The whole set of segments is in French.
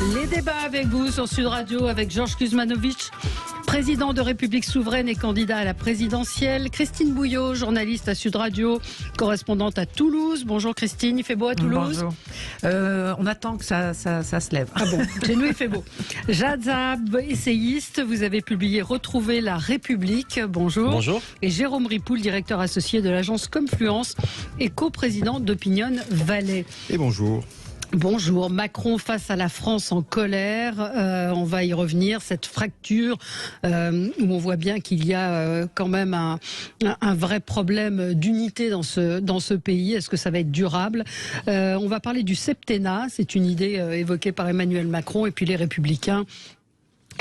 Les débats avec vous sur Sud Radio avec Georges Kuzmanovic, président de République Souveraine et candidat à la présidentielle. Christine Bouillot, journaliste à Sud Radio, correspondante à Toulouse. Bonjour Christine, il fait beau à Toulouse? Bonjour. On attend que ça se lève. Ah bon, chez nous il fait beau. Jad Zahab, essayiste, vous avez publié Retrouver la République. Bonjour. Bonjour. Et Jérôme Ripoul, directeur associé de l'agence Confluence et coprésident d'Opinion Valais. Et bonjour. Bonjour. Macron face à la France en colère. On va y revenir. Cette fracture où on voit bien qu'il y a quand même un vrai problème d'unité dans ce pays. Est-ce que ça va être durable? On va parler du septennat. C'est une idée évoquée par Emmanuel Macron et puis les Républicains.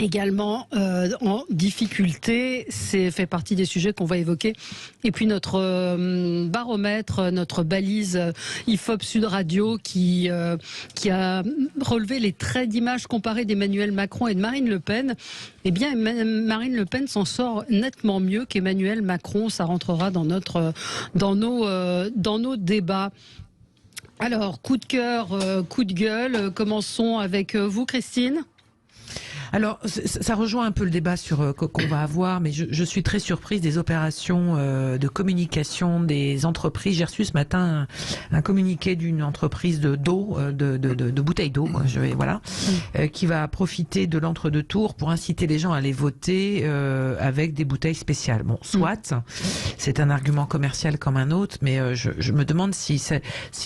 Également en difficulté, c'est fait partie des sujets qu'on va évoquer. Et puis notre baromètre, notre balise IFOP Sud Radio qui a relevé les traits d'image comparés d'Emmanuel Macron et de Marine Le Pen. Eh bien, Marine Le Pen s'en sort nettement mieux qu'Emmanuel Macron. Ça rentrera dans nos débats. Alors, coup de cœur, coup de gueule. Commençons avec vous, Christine. Alors, ça rejoint un peu le débat qu'on va avoir, mais je suis très surprise des opérations de communication des entreprises. J'ai reçu ce matin un communiqué d'une entreprise de bouteilles d'eau, qui va profiter de l'entre-deux-tours pour inciter les gens à aller voter avec des bouteilles spéciales. Bon, soit, c'est un argument commercial comme un autre, mais je me demande si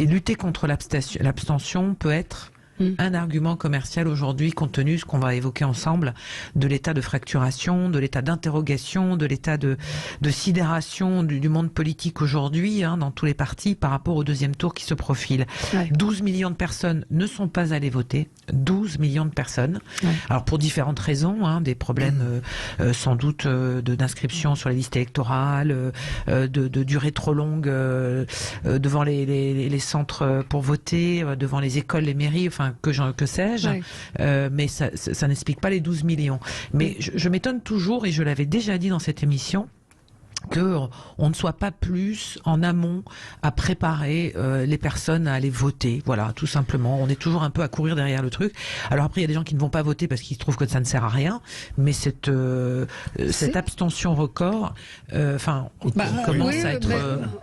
lutter contre l'abstention peut être un argument commercial aujourd'hui, compte tenu de ce qu'on va évoquer ensemble, de l'état de fracturation, de l'état d'interrogation, de l'état de sidération du monde politique aujourd'hui, dans tous les partis, par rapport au deuxième tour qui se profile. Ouais. 12 millions de personnes ne sont pas allées voter. 12 millions de personnes. Ouais. Alors pour différentes raisons, des problèmes sans doute d'inscription sur les listes électorales, de durée trop longue devant les centres pour voter, devant les écoles, les mairies, enfin que sais-je, mais ça n'explique pas les 12 millions. Mais je m'étonne toujours, et je l'avais déjà dit dans cette émission, qu'on ne soit pas plus en amont à préparer les personnes à aller voter. Voilà, tout simplement. On est toujours un peu à courir derrière le truc. Alors après, il y a des gens qui ne vont pas voter parce qu'ils trouvent que ça ne sert à rien, mais cette abstention record, commence à être...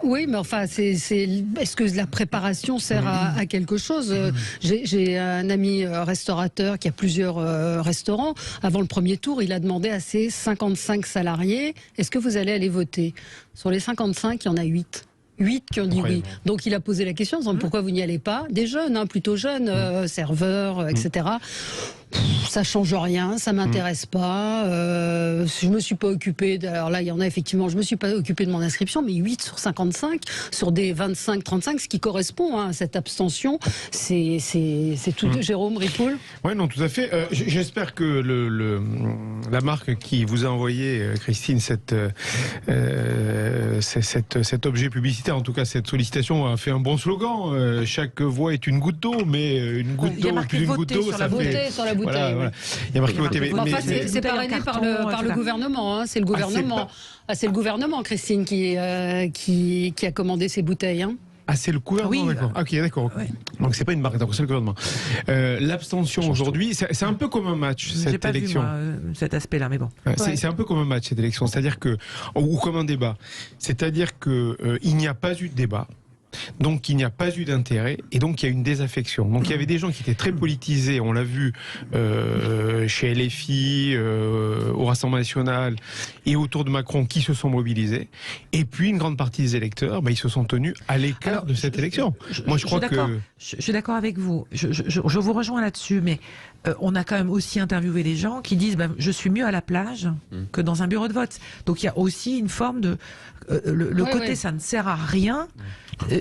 Oui, mais enfin, est-ce que la préparation sert à quelque chose? J'ai un ami restaurateur qui a plusieurs restaurants. Avant le premier tour, il a demandé à ses 55 salariés, est-ce que vous allez aller voter? Sur les 55, il y en a 8. 8 qui ont dit oui. Donc il a posé la question en disant pourquoi vous n'y allez pas? Des jeunes, plutôt jeunes, serveurs, etc. Ça change rien, ça m'intéresse pas. Je me suis pas occupé. Alors là, il y en a effectivement. Je me suis pas occupé de mon inscription, mais 8 sur 55 sur des 25-35, ce qui correspond à cette abstention. C'est tout. Jérôme Ripoul. Oui, non, tout à fait. J'espère que la marque qui vous a envoyé, Christine, cet objet publicitaire, en tout cas cette sollicitation, a fait un bon slogan. Chaque voix est une goutte d'eau, mais une goutte d'eau plus une goutte d'eau, ça fait. Sur la bouteille, voilà. Il y a marqué voter. Enfin, c'est parrainé par le gouvernement. C'est le gouvernement. C'est le gouvernement, Christine, qui a commandé ces bouteilles. Ah, c'est le gouvernement, d'accord. Ok, d'accord. Ouais. Donc c'est pas une marque, d'accord, c'est le gouvernement. L'abstention aujourd'hui, c'est un peu comme un match, cette élection. Pas vu, moi, cet aspect-là, mais bon. C'est un peu comme un match, cette élection, c'est-à-dire que, ou comme un débat. C'est-à-dire que il n'y a pas eu de débat. Donc il n'y a pas eu d'intérêt et donc il y a une désaffection. Donc il y avait des gens qui étaient très politisés, on l'a vu chez LFI, au Rassemblement National et autour de Macron qui se sont mobilisés. Et puis une grande partie des électeurs, ils se sont tenus à l'écart de cette élection. Moi je crois que... Je suis d'accord avec vous, je vous rejoins là-dessus, mais on a quand même aussi interviewé des gens qui disent je suis mieux à la plage que dans un bureau de vote. Donc il y a aussi une forme de... côté ça ne sert à rien.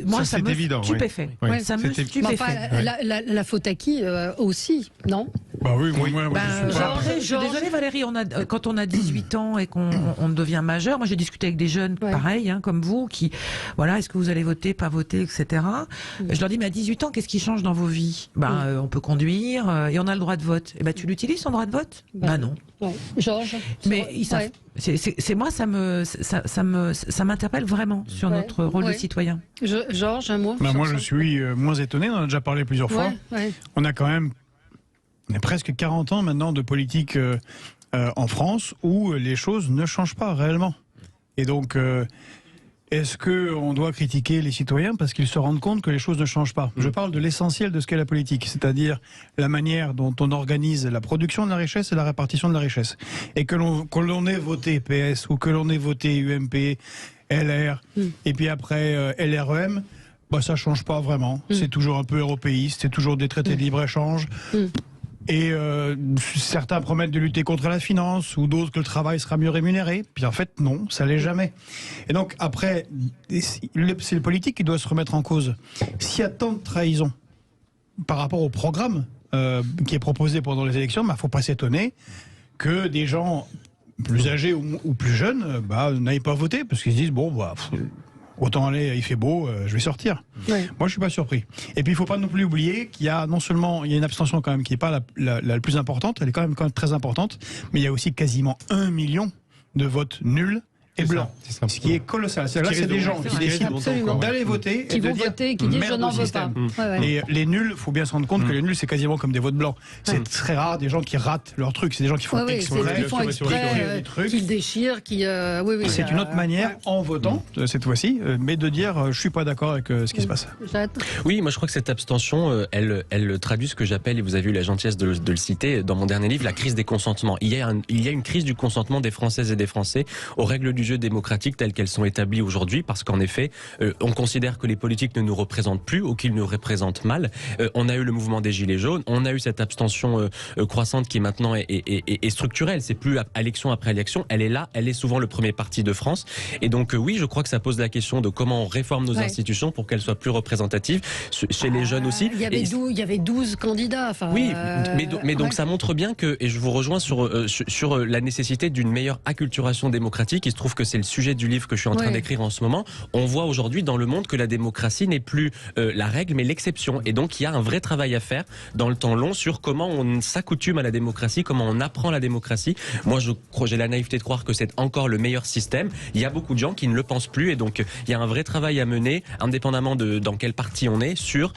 Moi, ça me stupéfait. Ça me stupéfait. La faute à qui aussi, non? Bah oui, je suis désolée Valérie, quand on a 18 ans et qu'on devient majeur, moi j'ai discuté avec des jeunes pareil, comme vous, qui, est-ce que vous allez voter, pas voter, etc. Je leur dis, mais à 18 ans, qu'est-ce qui change dans vos vies? On peut conduire et on a le droit de vote. Et tu l'utilises ton droit de vote? Non. Georges. Mais ils savent. C'est moi, ça m'interpelle vraiment sur notre rôle de citoyen. Georges, un mot. Moi, je suis moins étonné. On en a déjà parlé plusieurs fois. On a quand même on est presque 40 ans maintenant de politique en France où les choses ne changent pas réellement. Et donc, est-ce qu'on doit critiquer les citoyens parce qu'ils se rendent compte que les choses ne changent pas? Je parle de l'essentiel de ce qu'est la politique, c'est-à-dire la manière dont on organise la production de la richesse et la répartition de la richesse. Et que l'on ait voté PS ou que l'on ait voté UMP, LR, et puis après LREM, bah, ça ne change pas vraiment. C'est toujours un peu européiste, c'est toujours des traités de libre-échange. Et certains promettent de lutter contre la finance, ou d'autres que le travail sera mieux rémunéré. Puis en fait, non, ça l'est jamais. Et donc après, c'est le politique qui doit se remettre en cause. S'il y a tant de trahison par rapport au programme qui est proposé pendant les élections, il ne faut pas s'étonner que des gens plus âgés ou plus jeunes n'aillent pas voter, parce qu'ils se disent, bon, autant aller, il fait beau, je vais sortir. Ouais. Moi, je suis pas surpris. Et puis, il faut pas non plus oublier qu'il y a non seulement une abstention quand même qui est pas la plus importante, elle est quand même très importante, mais il y a aussi quasiment 1 million de votes nuls et blancs, ce qui est colossal. C'est-à-dire là, c'est des gens qui décident d'aller voter qui vont voter, qui disent je n'en veux pas. Et les nuls, il faut bien se rendre compte que les nuls, c'est quasiment comme des votes blancs. C'est très rare des gens qui ratent leur truc. C'est des gens qui font exprès, qui déchirent, qui. C'est une autre manière, en votant cette fois-ci, mais de dire je suis pas d'accord avec ce qui se passe. Oui, moi je crois que cette abstention, elle traduit ce que j'appelle, et vous avez eu la gentillesse de le citer dans mon dernier livre, la crise des consentements. Il y a une crise du consentement des Françaises et des Français aux règles du jeu démocratique telles qu'elles sont établies aujourd'hui, parce qu'en effet, on considère que les politiques ne nous représentent plus ou qu'ils nous représentent mal. On a eu le mouvement des Gilets jaunes, on a eu cette abstention croissante qui maintenant est structurelle. C'est plus à élection après élection, elle est là, elle est souvent le premier parti de France. Et donc oui, je crois que ça pose la question de comment on réforme nos institutions pour qu'elles soient plus représentatives, chez les jeunes aussi. Il y avait 12 candidats. Oui, mais donc ça montre bien que, et je vous rejoins sur la nécessité d'une meilleure acculturation démocratique. Il se trouve que c'est le sujet du livre que je suis en train d'écrire en ce moment. On voit aujourd'hui dans le monde que la démocratie n'est plus la règle mais l'exception. Et donc il y a un vrai travail à faire dans le temps long sur comment on s'accoutume à la démocratie, comment on apprend la démocratie. Moi j'ai la naïveté de croire que c'est encore le meilleur système. Il y a beaucoup de gens qui ne le pensent plus et donc il y a un vrai travail à mener, indépendamment de dans quel parti on est, sur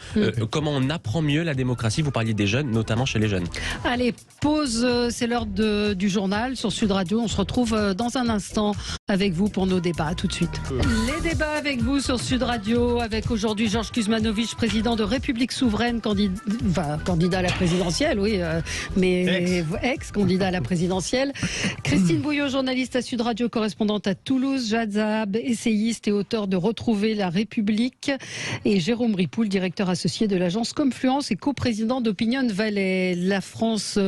comment on apprend mieux la démocratie. Vous parliez des jeunes, notamment chez les jeunes. Allez, pause, c'est l'heure du journal sur Sud Radio. On se retrouve dans un instant avec vous pour nos débats. À tout de suite. Les débats avec vous sur Sud Radio, avec aujourd'hui Georges Kuzmanovic, président de République Souveraine, candidat à la présidentielle, mais ex-candidat à la présidentielle. Christine Bouillot, journaliste à Sud Radio, correspondante à Toulouse. Jad Zahab, essayiste et auteur de Retrouver la République. Et Jérôme Ripoul, directeur associé de l'agence Confluence et coprésident d'Opinion Valley. La France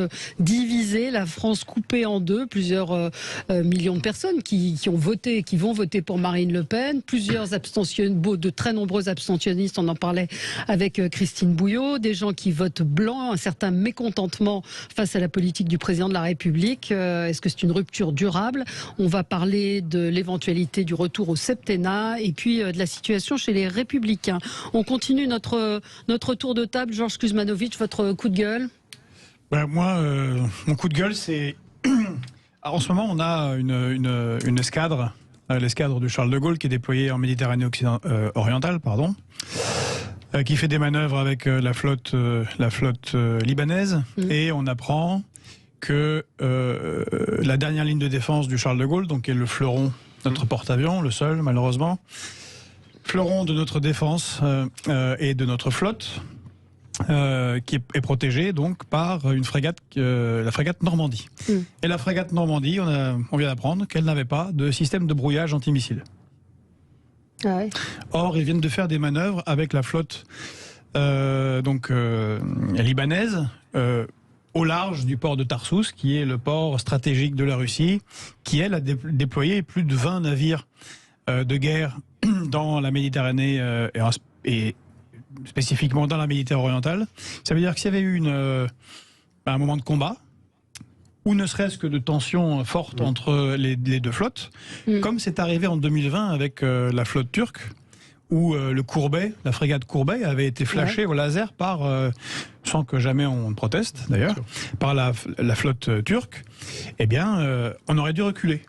divisée, la France coupée en deux, plusieurs millions de personnes qui ont voté, qui vont voter pour Marine Le Pen, de très nombreux abstentionnistes, on en parlait avec Christine Bouillot, des gens qui votent blanc, un certain mécontentement face à la politique du président de la République. Est-ce que c'est une rupture durable? On va parler de l'éventualité du retour au septennat et puis de la situation chez les Républicains. On continue notre tour de table. Georges Kuzmanovic, votre coup de gueule? Moi, mon coup de gueule, c'est... Alors, en ce moment, on a une escadre, l'escadre du Charles de Gaulle, qui est déployée en Méditerranée orientale, qui fait des manœuvres avec la flotte libanaise. Et on apprend que la dernière ligne de défense du Charles de Gaulle, donc qui est le fleuron, notre porte-avions, le seul malheureusement, fleuron de notre défense et de notre flotte, qui est protégée donc par une frégate, la frégate Normandie. Et la frégate Normandie, on vient d'apprendre qu'elle n'avait pas de système de brouillage antimissile. Or, ils viennent de faire des manœuvres avec la flotte libanaise au large du port de Tarsus, qui est le port stratégique de la Russie, qui elle a déployé plus de 20 navires de guerre dans la Méditerranée et spécifiquement dans la Méditerranée orientale. Ça veut dire que s'il y avait eu un moment de combat, ou ne serait-ce que de tensions fortes entre les deux flottes, comme c'est arrivé en 2020 avec la flotte turque, où le Courbet, la frégate Courbet, avait été flashée au laser sans que jamais on ne proteste d'ailleurs, par la flotte turque, eh bien, on aurait dû reculer.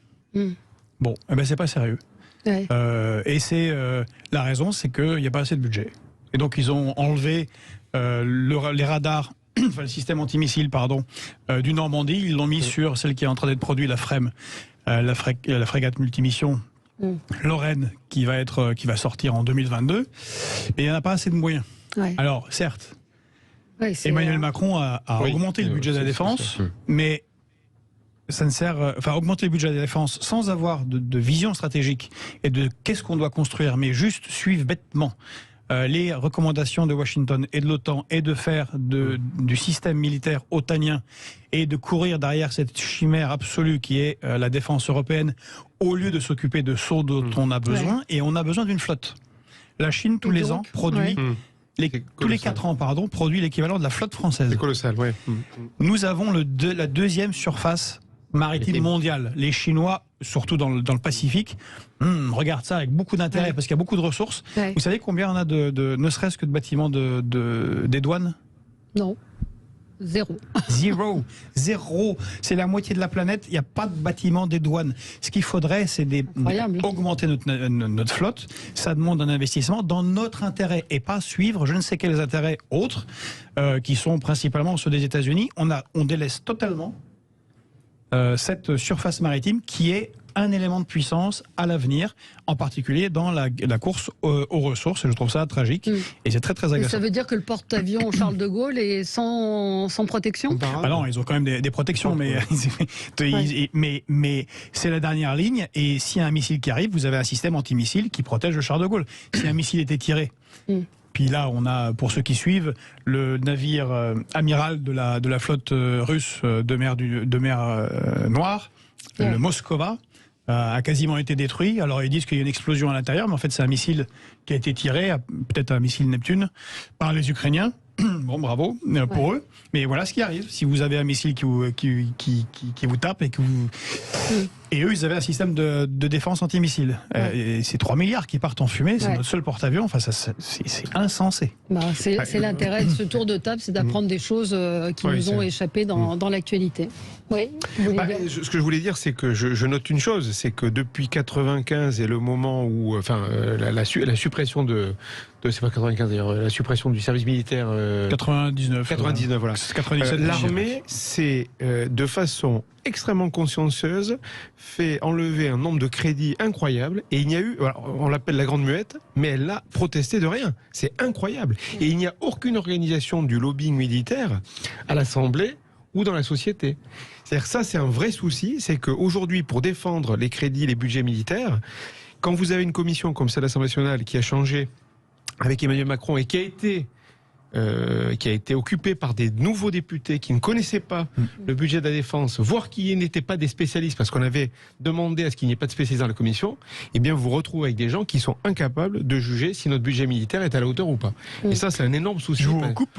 Bon, c'est pas sérieux. Et c'est la raison, c'est qu'il n'y a pas assez de budget. Et donc ils ont enlevé les radars enfin, le système antimissile, pardon, du Normandie. Ils l'ont mis sur celle qui est en train d'être produite, la FREM, la frégate multimission Lorraine, qui va sortir en 2022. Mais il n'y en a pas assez de moyens. Ouais. Alors, certes, Ouais, Emmanuel Macron a augmenté le budget de la défense, mais ça ne sert, augmenter le budget de la défense sans avoir de vision stratégique et de qu'est-ce qu'on doit construire, mais juste suivre bêtement les recommandations de Washington et de l'OTAN et de faire du système militaire otanien et de courir derrière cette chimère absolue qui est la défense européenne au lieu de s'occuper de ceux dont on a besoin. Et on a besoin d'une flotte. La Chine, tous les ans, produit... tous les 4 ans, produit l'équivalent de la flotte française. C'est colossal, ouais. Nous avons la deuxième surface maritime mondiale. Les Chinois, surtout dans le Pacifique, regardent ça avec beaucoup d'intérêt parce qu'il y a beaucoup de ressources. Ouais. Vous savez combien on a ne serait-ce que de bâtiments des douanes? Non. Zéro. Zéro. C'est la moitié de la planète. Il n'y a pas de bâtiment des douanes. Ce qu'il faudrait, c'est augmenter notre flotte. Ça demande un investissement dans notre intérêt et pas suivre je ne sais quels intérêts autres qui sont principalement ceux des États-Unis. On délaisse totalement cette surface maritime qui est un élément de puissance à l'avenir, en particulier dans la course aux ressources. Et je trouve ça tragique. Et c'est très, très agaçant. Et ça veut dire que le porte-avions Charles de Gaulle est sans protection? Ah non, ils ont quand même des protections, mais c'est la dernière ligne. Et s'il y a un missile qui arrive, vous avez un système antimissile qui protège le Charles de Gaulle. Si un missile était tiré... Puis là, on a, pour ceux qui suivent, le navire amiral de la flotte russe de mer Noire, le Moskova, a quasiment été détruit. Alors ils disent qu'il y a une explosion à l'intérieur, mais en fait c'est un missile qui a été tiré, peut-être un missile Neptune, par les Ukrainiens. Bon, bravo pour eux. Mais voilà ce qui arrive. Si vous avez un missile qui vous tape et que vous... Et eux, ils avaient un système de défense antimissile. Et c'est 3 milliards qui partent en fumée. C'est notre seul porte-avions. Enfin, c'est insensé. C'est l'intérêt de ce tour de table, c'est d'apprendre des choses qui nous ont échappé dans l'actualité. Oui. Ce que je voulais dire, c'est que je note une chose, c'est que depuis 95 et le moment où, la suppression c'est pas 95 d'ailleurs, la suppression du service militaire. 99, voilà. 97. L'armée, c'est de façon extrêmement consciencieuse, fait enlever un nombre de crédits incroyable, et il n'y a eu, on l'appelle la grande muette, mais elle n'a protesté de rien. C'est incroyable. Et il n'y a aucune organisation du lobbying militaire à l'Assemblée ou dans la société. C'est-à-dire ça, c'est un vrai souci, c'est qu'aujourd'hui, pour défendre les crédits, les budgets militaires, quand vous avez une commission comme celle de l'Assemblée nationale qui a changé avec Emmanuel Macron et qui a été occupé par des nouveaux députés qui ne connaissaient pas le budget de la défense, voire qui n'étaient pas des spécialistes, parce qu'on avait demandé à ce qu'il n'y ait pas de spécialistes dans la commission, eh bien vous vous retrouvez avec des gens qui sont incapables de juger si notre budget militaire est à la hauteur ou pas. Et ça, c'est un énorme souci. Je vous coupe.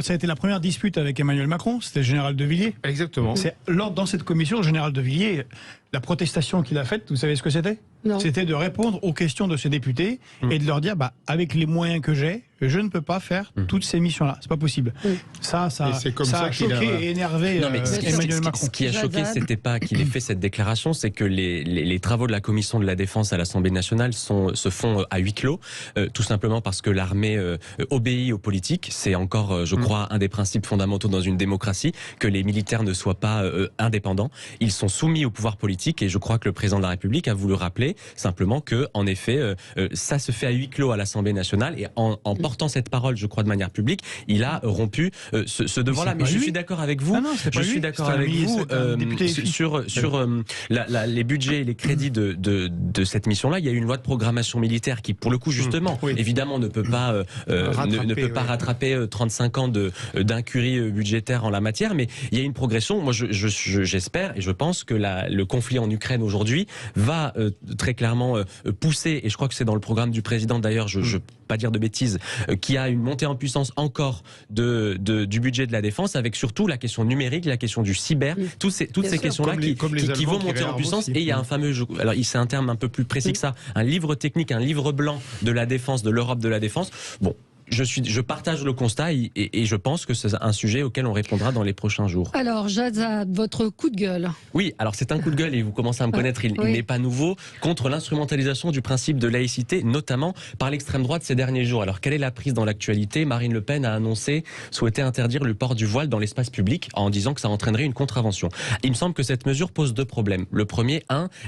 Ça a été la première dispute avec Emmanuel Macron, c'était le général de Villiers. Exactement. Dans cette commission, le général de Villiers, la protestation qu'il a faite, vous savez ce que c'était? C'était de répondre aux questions de ces députés et de leur dire, avec les moyens que j'ai, je ne peux pas faire toutes ces missions-là. C'est pas possible. Ça a choqué et énervé Emmanuel Macron. Ce qui a choqué, c'était pas qu'il ait fait cette déclaration, c'est que les travaux de la commission de la défense à l'Assemblée nationale se font à huis clos, tout simplement parce que l'armée obéit aux politiques. C'est encore, je crois, un des principes fondamentaux dans une démocratie, que les militaires ne soient pas indépendants. Ils sont soumis au pouvoir politique, et je crois que le président de la République a voulu rappeler simplement que, en effet, ça se fait à huis clos à l'Assemblée nationale, et en portant cette parole, je crois, de manière publique, il a rompu ce devoir-là. Mais je suis d'accord avec vous. Je suis d'accord avec vous sur les budgets et les crédits de cette mission-là. Il y a eu une loi de programmation militaire qui, pour le coup, justement, évidemment, ne peut pas rattraper 35 ans d'incurie budgétaire en la matière, mais il y a une progression. Moi, j'espère et je pense que le conflit en Ukraine aujourd'hui va très clairement pousser, et je crois que c'est dans le programme du président d'ailleurs, je ne veux pas dire de bêtises, qui a une montée en puissance encore du budget de la défense, avec surtout la question numérique, la question du cyber, toutes ces questions-là qui vont monter en puissance. Et il y a un fameux, alors c'est un terme un peu plus précis que ça, un livre technique, un livre blanc de la défense, de l'Europe de la défense. Bon, je partage le constat et je pense que c'est un sujet auquel on répondra dans les prochains jours. Alors, Jadzad, votre coup de gueule. Oui, alors c'est un coup de gueule et vous commencez à me connaître, il n'est pas nouveau, contre l'instrumentalisation du principe de laïcité, notamment par l'extrême droite ces derniers jours. Alors, quelle est la prise dans l'actualité? Marine Le Pen a annoncé souhaiter interdire le port du voile dans l'espace public en disant que ça entraînerait une contravention. Il me semble que cette mesure pose deux problèmes. Le premier,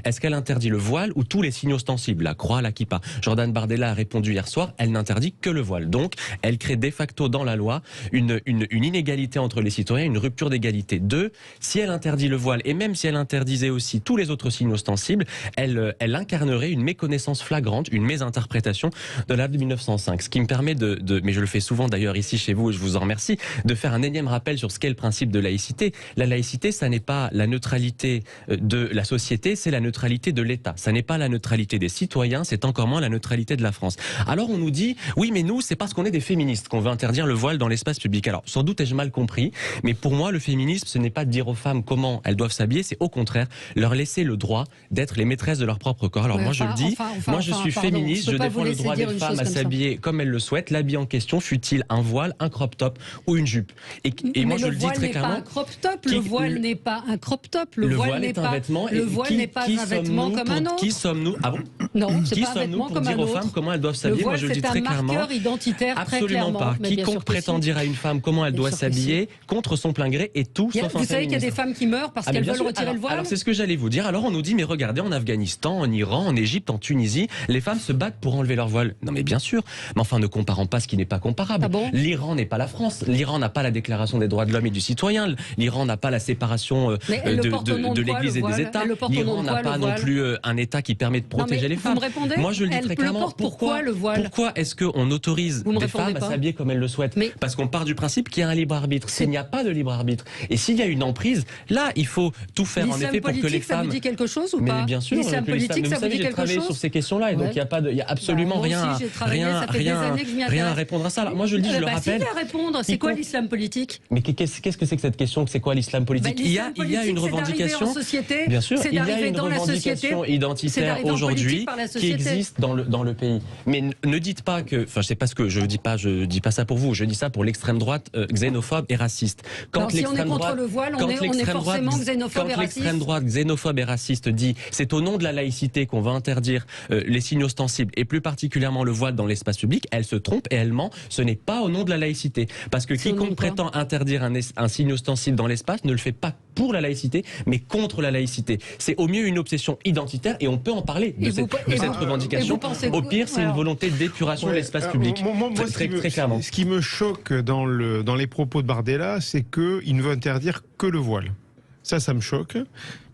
est-ce qu'elle interdit le voile ou tous les signes ostensibles, la croix, la kippa? Jordan Bardella a répondu hier soir, elle n'interdit que le voile. Donc, elle crée de facto dans la loi une inégalité entre les citoyens, une rupture d'égalité. Deux, si elle interdit le voile, et même si elle interdisait aussi tous les autres signes ostensibles, elle incarnerait une méconnaissance flagrante, une mésinterprétation de la loi de 1905. Ce qui me permet mais je le fais souvent d'ailleurs ici chez vous, et je vous en remercie, de faire un énième rappel sur ce qu'est le principe de laïcité. La laïcité, ça n'est pas la neutralité de la société, c'est la neutralité de l'État. Ça n'est pas la neutralité des citoyens, c'est encore moins la neutralité de la France. Alors on nous dit, oui mais nous, c'est parce qu'on est des féministes qu'on veut interdire le voile dans l'espace public. Alors sans doute ai-je mal compris, mais pour moi le féminisme, ce n'est pas de dire aux femmes comment elles doivent s'habiller, c'est au contraire leur laisser le droit d'être les maîtresses de leur propre corps. Alors moi je le dis, moi je suis féministe, je défends le droit des femmes à s'habiller comme elles le souhaitent, l'habit en question fut-il un voile, un crop top ou une jupe. Et moi je le dis très clairement. Le voile n'est pas un crop top, le voile n'est pas un crop top, le voile n'est pas un vêtement comme un autre. Qui sommes-nous? Ah bon? Non, c'est qui pas un vêtement comme un autre. Qui sommes-nous pour dire aux femmes comment elles doivent s'habiller? Moi je le dis très clairement. C'est un marqueur identitaire très clairement. Absolument pas. Quiconque prétend dire à une femme comment elle doit s'habiller contre son plein gré est tout sauf un féminisme. Vous savez qu'il y a des femmes qui meurent parce qu'elles veulent retirer le voile? Alors c'est ce que j'allais vous dire. Alors on nous dit mais regardez en Afghanistan, en Iran, en Égypte, en Tunisie, les femmes se battent pour enlever leur voile. Non mais bien sûr. Mais enfin ne comparons pas ce qui n'est pas comparable. Ah bon? L'Iran n'est pas la France. L'Iran n'a pas la déclaration des droits de l'homme et du citoyen. L'Iran n'a pas la séparation de l'Église et des États. L'Iran n'a pas non plus un État qui permet de protéger les femmes. Vous me répondez? Moi je le dis très clairement. Pourquoi le voile? Pourquoi est-ce qu'on autorise des femmes à s'habiller comme elles le souhaitent? Parce qu'on part du principe qu'il y a un libre arbitre. S'il n'y a pas de libre arbitre et s'il y a une emprise, là il faut tout faire en effet pour que les femmes. Ça vous dit quelque chose ou pas? Mais bien sûr. L'islam politique, ça vous dit quelque chose? J'ai travaillé sur ces questions-là et donc il y a absolument rien à répondre à ça. Alors, moi je le dis, je le rappelle. À répondre. C'est quoi l'islam politique? Mais qu'est-ce que c'est que cette question? C'est quoi l'islam politique? Il y a une revendication. Bien sûr, il y a une revendication identitaire aujourd'hui qui existe dans le pays. Mais ne dites pas que, enfin, je sais pas ce que je dis pas ça pour vous. Je dis ça pour l'extrême droite xénophobe et raciste. Quand si on est contre le voile, on est forcément xénophobe et raciste. Quand l'extrême droite xénophobe et raciste dit c'est au nom de la laïcité qu'on va interdire les signes ostensibles et plus particulièrement le voile dans l'espace public, elle se trompe et elle ment. Ce n'est pas au nom de la laïcité. Parce que quiconque prétend interdire un signe ostensible dans l'espace ne le fait pas pour la laïcité, mais contre la laïcité. C'est au mieux une obsession identitaire et on peut en parler de cette revendication. Au pire, c'est une volonté d'épuration de l'espace public. Moi, très clairement. Ce qui me choque dans les propos de Bardella, c'est qu'il ne veut interdire que le voile. Ça me choque,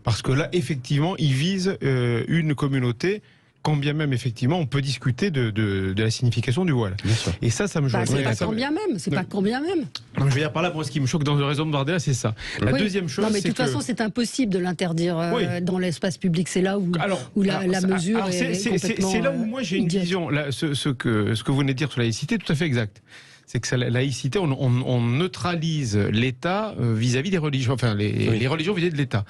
parce que là, effectivement, il vise une communauté, quand bien même, effectivement, on peut discuter de la signification du voile. Et ça me choque. C'est pas quand bien même, c'est pas quand bien même. Non, je veux dire par là, moi, ce qui me choque dans le raison de Bardella, c'est ça. La deuxième chose, c'est que... de toute façon, c'est impossible de l'interdire dans l'espace public. C'est là où la mesure est complètement c'est là où moi, j'ai une vision. Là, ce que vous venez de dire sur la laïcité est tout à fait exact. C'est que la laïcité, on neutralise l'État vis-à-vis des religions, enfin les religions vis-à-vis de l'État.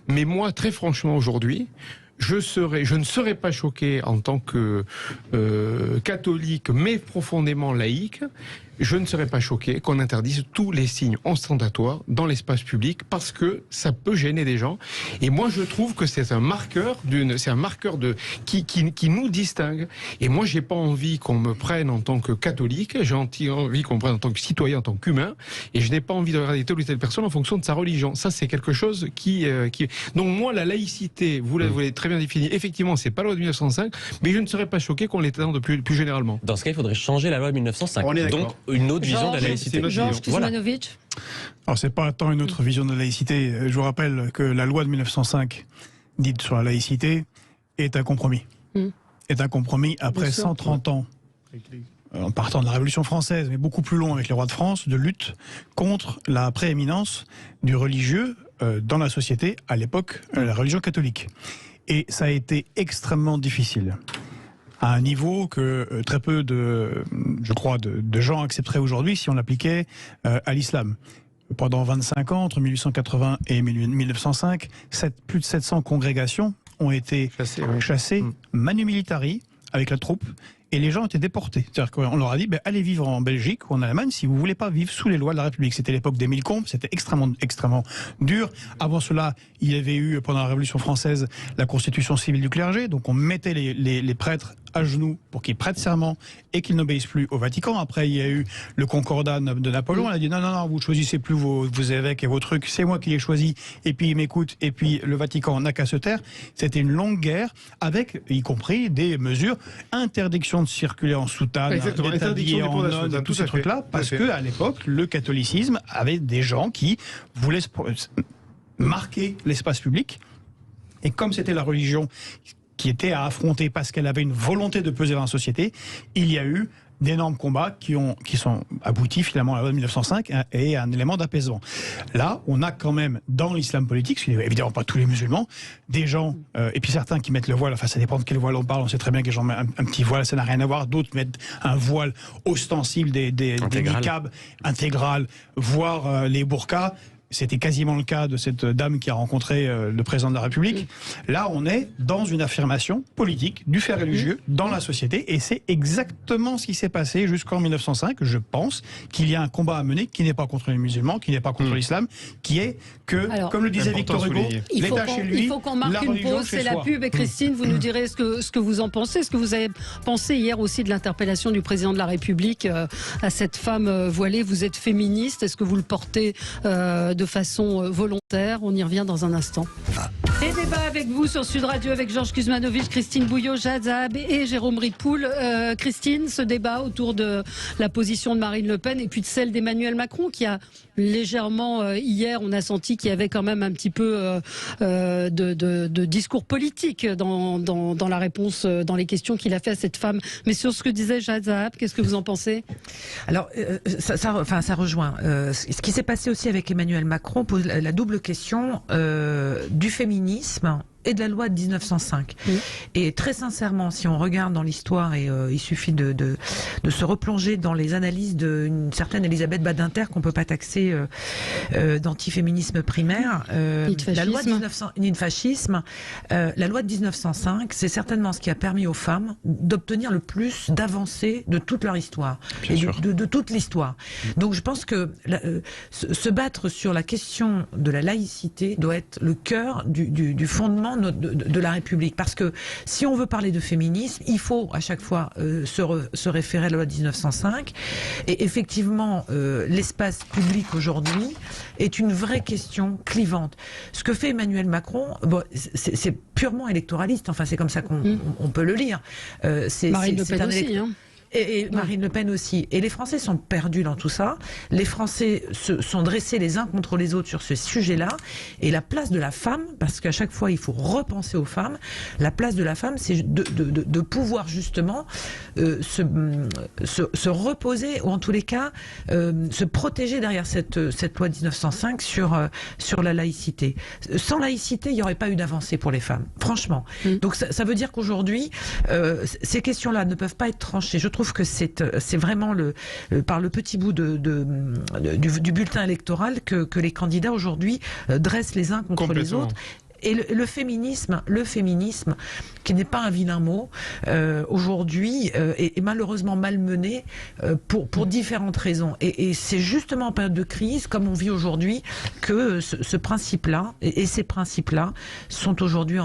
Mais moi, très franchement, aujourd'hui, je ne serais pas choqué en tant que catholique, mais profondément laïque. Je ne serais pas choqué qu'on interdise tous les signes ostentatoires dans l'espace public parce que ça peut gêner des gens. Et moi, je trouve que c'est un marqueur qui nous distingue. Et moi, j'ai pas envie qu'on me prenne en tant que catholique. J'ai envie qu'on me prenne en tant que citoyen, en tant qu'humain. Et je n'ai pas envie de regarder telle ou telle personne en fonction de sa religion. Ça, c'est quelque chose qui. Donc moi, la laïcité, vous l'avez très bien définie. Effectivement, c'est pas la loi de 1905, mais je ne serais pas choqué qu'on l'étende plus généralement. Dans ce cas, il faudrait changer la loi de 1905. On est d'accord. Une autre vision de la laïcité. Georges Kuzmanovic. Alors c'est pas tant une autre vision de la laïcité. Je vous rappelle que la loi de 1905, dite sur la laïcité, est un compromis. Est un compromis après 130 ans, en partant de la Révolution française, mais beaucoup plus long avec les rois de France, de lutte contre la prééminence du religieux dans la société, à l'époque, la religion catholique. Et ça a été extrêmement difficile. À un niveau que très peu de gens accepteraient aujourd'hui si on l'appliquait à l'islam. Pendant 25 ans, entre 1880 et 1905, plus de 700 congrégations ont été chassées manu militari avec la troupe et les gens étaient déportés. C'est-à-dire qu'on leur a dit, allez vivre en Belgique ou en Allemagne si vous voulez pas vivre sous les lois de la République. C'était l'époque d'Émile Combes, c'était extrêmement dur. Avant cela, il y avait eu, pendant la Révolution française, la constitution civile du clergé, donc on mettait les prêtres à genoux pour qu'ils prêtent serment et qu'ils n'obéissent plus au Vatican. Après, il y a eu le concordat de Napoléon, on a dit non, vous ne choisissez plus vos évêques et vos trucs, c'est moi qui les choisis, et puis ils m'écoutent, et puis le Vatican n'a qu'à se taire. C'était une longue guerre, avec, y compris, des mesures, interdiction de circuler en soutane, d'être habillé en nonne, tous ces trucs-là, parce que à l'époque, le catholicisme avait des gens qui voulaient marquer l'espace public, et comme c'était la religion qui était à affronter parce qu'elle avait une volonté de peser dans la société, il y a eu d'énormes combats qui sont aboutis finalement à la loi de 1905 et à un élément d'apaisement. Là, on a quand même dans l'islam politique, ce n'est évidemment pas tous les musulmans, des gens, et puis certains qui mettent le voile, enfin ça dépend de quel voile on parle, on sait très bien que les gens mettent un petit voile, ça n'a rien à voir, d'autres mettent un voile ostensible, des niqabs intégral, voire les burqas. C'était quasiment le cas de cette dame qui a rencontré le président de la République. Là, on est dans une affirmation politique du fait religieux dans la société, et c'est exactement ce qui s'est passé jusqu'en 1905. Je pense qu'il y a un combat à mener qui n'est pas contre les musulmans, qui n'est pas contre l'islam, qui est que, comme le disait Victor Hugo, l'État chez lui, il faut qu'on marque une pause, c'est la pub. Et Christine, vous nous direz ce que vous en pensez. Est-ce que vous avez pensé hier aussi de l'interpellation du président de la République à cette femme voilée? Vous êtes féministe, est-ce que vous le portez de façon volontaire? On y revient dans un instant. Les débats avec vous sur Sud Radio avec Georges Kuzmanovic, Christine Bouillot, Jad Zahab et Jérôme Ripoul. Christine, ce débat autour de la position de Marine Le Pen et puis de celle d'Emmanuel Macron qui a légèrement, hier, on a senti qu'il y avait quand même un petit peu de discours politique dans la réponse, dans les questions qu'il a fait à cette femme. Mais sur ce que disait Jad Zahab, qu'est-ce que vous en pensez? Alors, ça rejoint. Ce qui s'est passé aussi avec Emmanuel Macron pose la double question du féminisme et de la loi de 1905. Et très sincèrement, si on regarde dans l'histoire, et il suffit de se replonger dans les analyses d'une certaine Elisabeth Badinter, qu'on peut pas taxer d'antiféminisme primaire, la loi de fascisme, la loi de 1905, c'est certainement ce qui a permis aux femmes d'obtenir le plus d'avancées de toute leur histoire, de toute l'histoire. Donc je pense que se battre sur la question de la laïcité doit être le cœur du fondement de la République, parce que si on veut parler de féminisme, il faut à chaque fois se référer à la loi de 1905, et effectivement l'espace public aujourd'hui est une vraie question clivante. Ce que fait Emmanuel Macron, c'est purement électoraliste, enfin c'est comme ça qu'on peut le lire. Marine Le Pen aussi, Et Marine Le Pen aussi. Et les Français sont perdus dans tout ça. Les Français se sont dressés les uns contre les autres sur ce sujet-là. Et la place de la femme, parce qu'à chaque fois il faut repenser aux femmes, la place de la femme, c'est de pouvoir justement se reposer, ou en tous les cas se protéger derrière cette loi de 1905 sur la laïcité. Sans laïcité, il n'y aurait pas eu d'avancée pour les femmes, franchement. Donc ça veut dire qu'aujourd'hui, ces questions-là ne peuvent pas être tranchées. Je trouve que c'est vraiment par le petit bout du bulletin électoral que les candidats aujourd'hui dressent les uns contre les autres. Et le féminisme, qui n'est pas un vilain mot, aujourd'hui est malheureusement malmené pour différentes raisons. Et c'est justement en période de crise, comme on vit aujourd'hui, que ce principe-là et ces principes-là sont aujourd'hui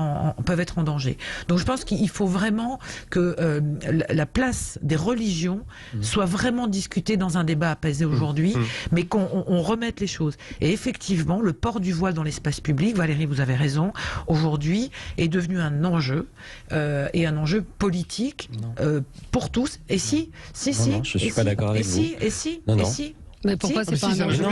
peuvent être en danger. Donc je pense qu'il faut vraiment que la place des religions soit vraiment discutée dans un débat apaisé aujourd'hui, mais qu'on remette les choses. Et effectivement, le port du voile dans l'espace public, Valérie, vous avez raison, aujourd'hui est devenu un enjeu et un enjeu politique pour tous. Et si, non, je suis pas d'accord avec vous. Mais pourquoi c'est pas un enjeu?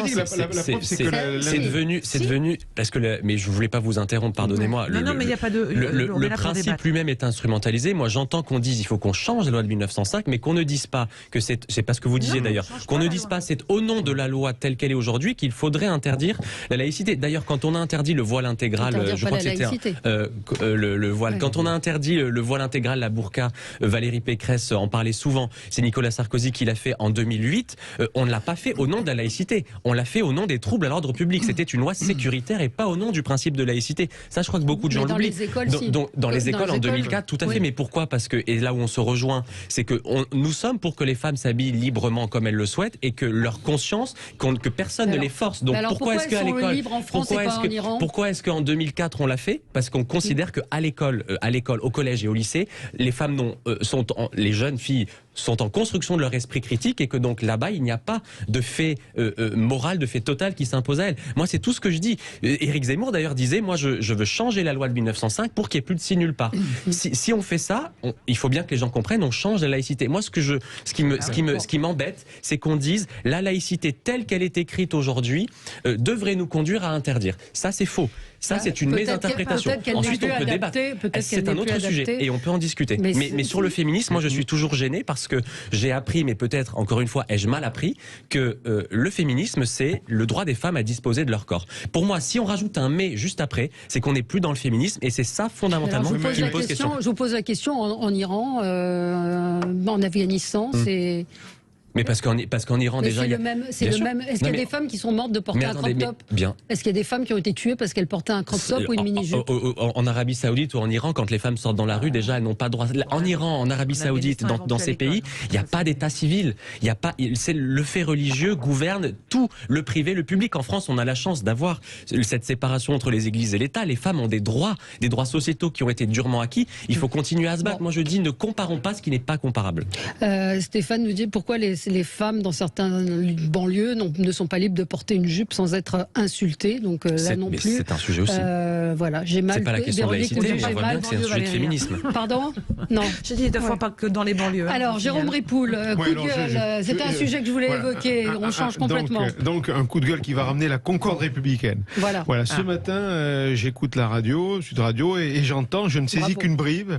C'est devenu parce que mais je voulais pas vous interrompre, pardonnez-moi. Non, mais il y a pas de le principe lui-même est instrumentalisé. Moi, j'entends qu'on dise il faut qu'on change la loi de 1905, mais qu'on ne dise pas que c'est pas ce que vous disiez d'ailleurs, qu'on ne dise pas c'est au nom de la loi telle qu'elle est aujourd'hui qu'il faudrait interdire la laïcité. D'ailleurs, quand on a interdit le voile intégral, je crois que c'était le voile. Quand on a interdit le voile intégral, la burqa, Valérie Pécresse en parlait souvent. C'est Nicolas Sarkozy qui l'a fait en 2008. On ne l'a pas fait au nom de la laïcité. On l'a fait au nom des troubles à l'ordre public. C'était une loi sécuritaire et pas au nom du principe de laïcité. Ça, je crois que beaucoup de gens l'oublient. Dans les écoles, dans les écoles en 2004, tout à fait. Mais pourquoi? Parce que, et là où on se rejoint, c'est que nous sommes pour que les femmes s'habillent librement comme elles le souhaitent et que leur conscience, que personne ne les force. Donc pourquoi est-ce qu'à l'école, pourquoi est-ce qu'en 2004 on l'a fait? Parce qu'on considère qu'à l'école, au collège et au lycée, les femmes les jeunes filles sont en construction de leur esprit critique et que donc là-bas il n'y a pas de fait moral, de fait total qui s'impose à elles. Moi c'est tout ce que je dis. Éric Zemmour d'ailleurs disait moi je veux changer la loi de 1905 pour qu'il n'y ait plus de signe nulle part. Si on fait ça, il faut bien que les gens comprennent, on change la laïcité. Moi ce qui m'embête, c'est qu'on dise la laïcité telle qu'elle est écrite aujourd'hui devrait nous conduire à interdire. Ça c'est faux. Ça, c'est une mésinterprétation. Ensuite, on peut débattre. C'est un autre sujet et on peut en discuter. Mais sur le féminisme, moi, je suis toujours gêné parce que j'ai appris, mais peut-être, encore une fois, ai-je mal appris, que le féminisme, c'est le droit des femmes à disposer de leur corps. Pour moi, si on rajoute un « mais » juste après, c'est qu'on n'est plus dans le féminisme et c'est ça, fondamentalement, qui me pose question. Je vous pose la question en Iran, en Afghanistan, c'est... Mais parce qu'en Iran, déjà, il y a... Est-ce qu'il y a des femmes qui sont mortes de porter un crop top? Bien. Est-ce qu'il y a des femmes qui ont été tuées parce qu'elles portaient un crop top ou une mini-jupe? En Arabie Saoudite ou en Iran, quand les femmes sortent dans la rue, déjà, elles n'ont pas droit. En Iran, en Arabie Saoudite, dans ces pays, il n'y a pas d'état civil. Il y a pas. C'est le fait religieux gouverne tout, le privé, le public. En France, on a la chance d'avoir cette séparation entre les églises et l'État. Les femmes ont des droits sociétaux qui ont été durement acquis. Il faut continuer à se battre. Moi, je dis, ne comparons pas ce qui n'est pas comparable. Stéphane nous dit pourquoi les femmes dans certains banlieues ne sont pas libres de porter une jupe sans être insultées. Donc là non plus. C'est un sujet aussi. Voilà, j'ai mal. C'est pas la question de laïcité, mais on voit bien que c'est un sujet de féminisme. Pardon? Non. Je dis deux fois pas que dans les banlieues. Alors, Jérôme Ripoul, coup de gueule. C'était un sujet que je voulais évoquer. On change complètement. Donc, un coup de gueule qui va ramener la concorde républicaine. Voilà. Ce matin, j'écoute la radio, Sud Radio, et j'entends, je ne saisis qu'une bribe,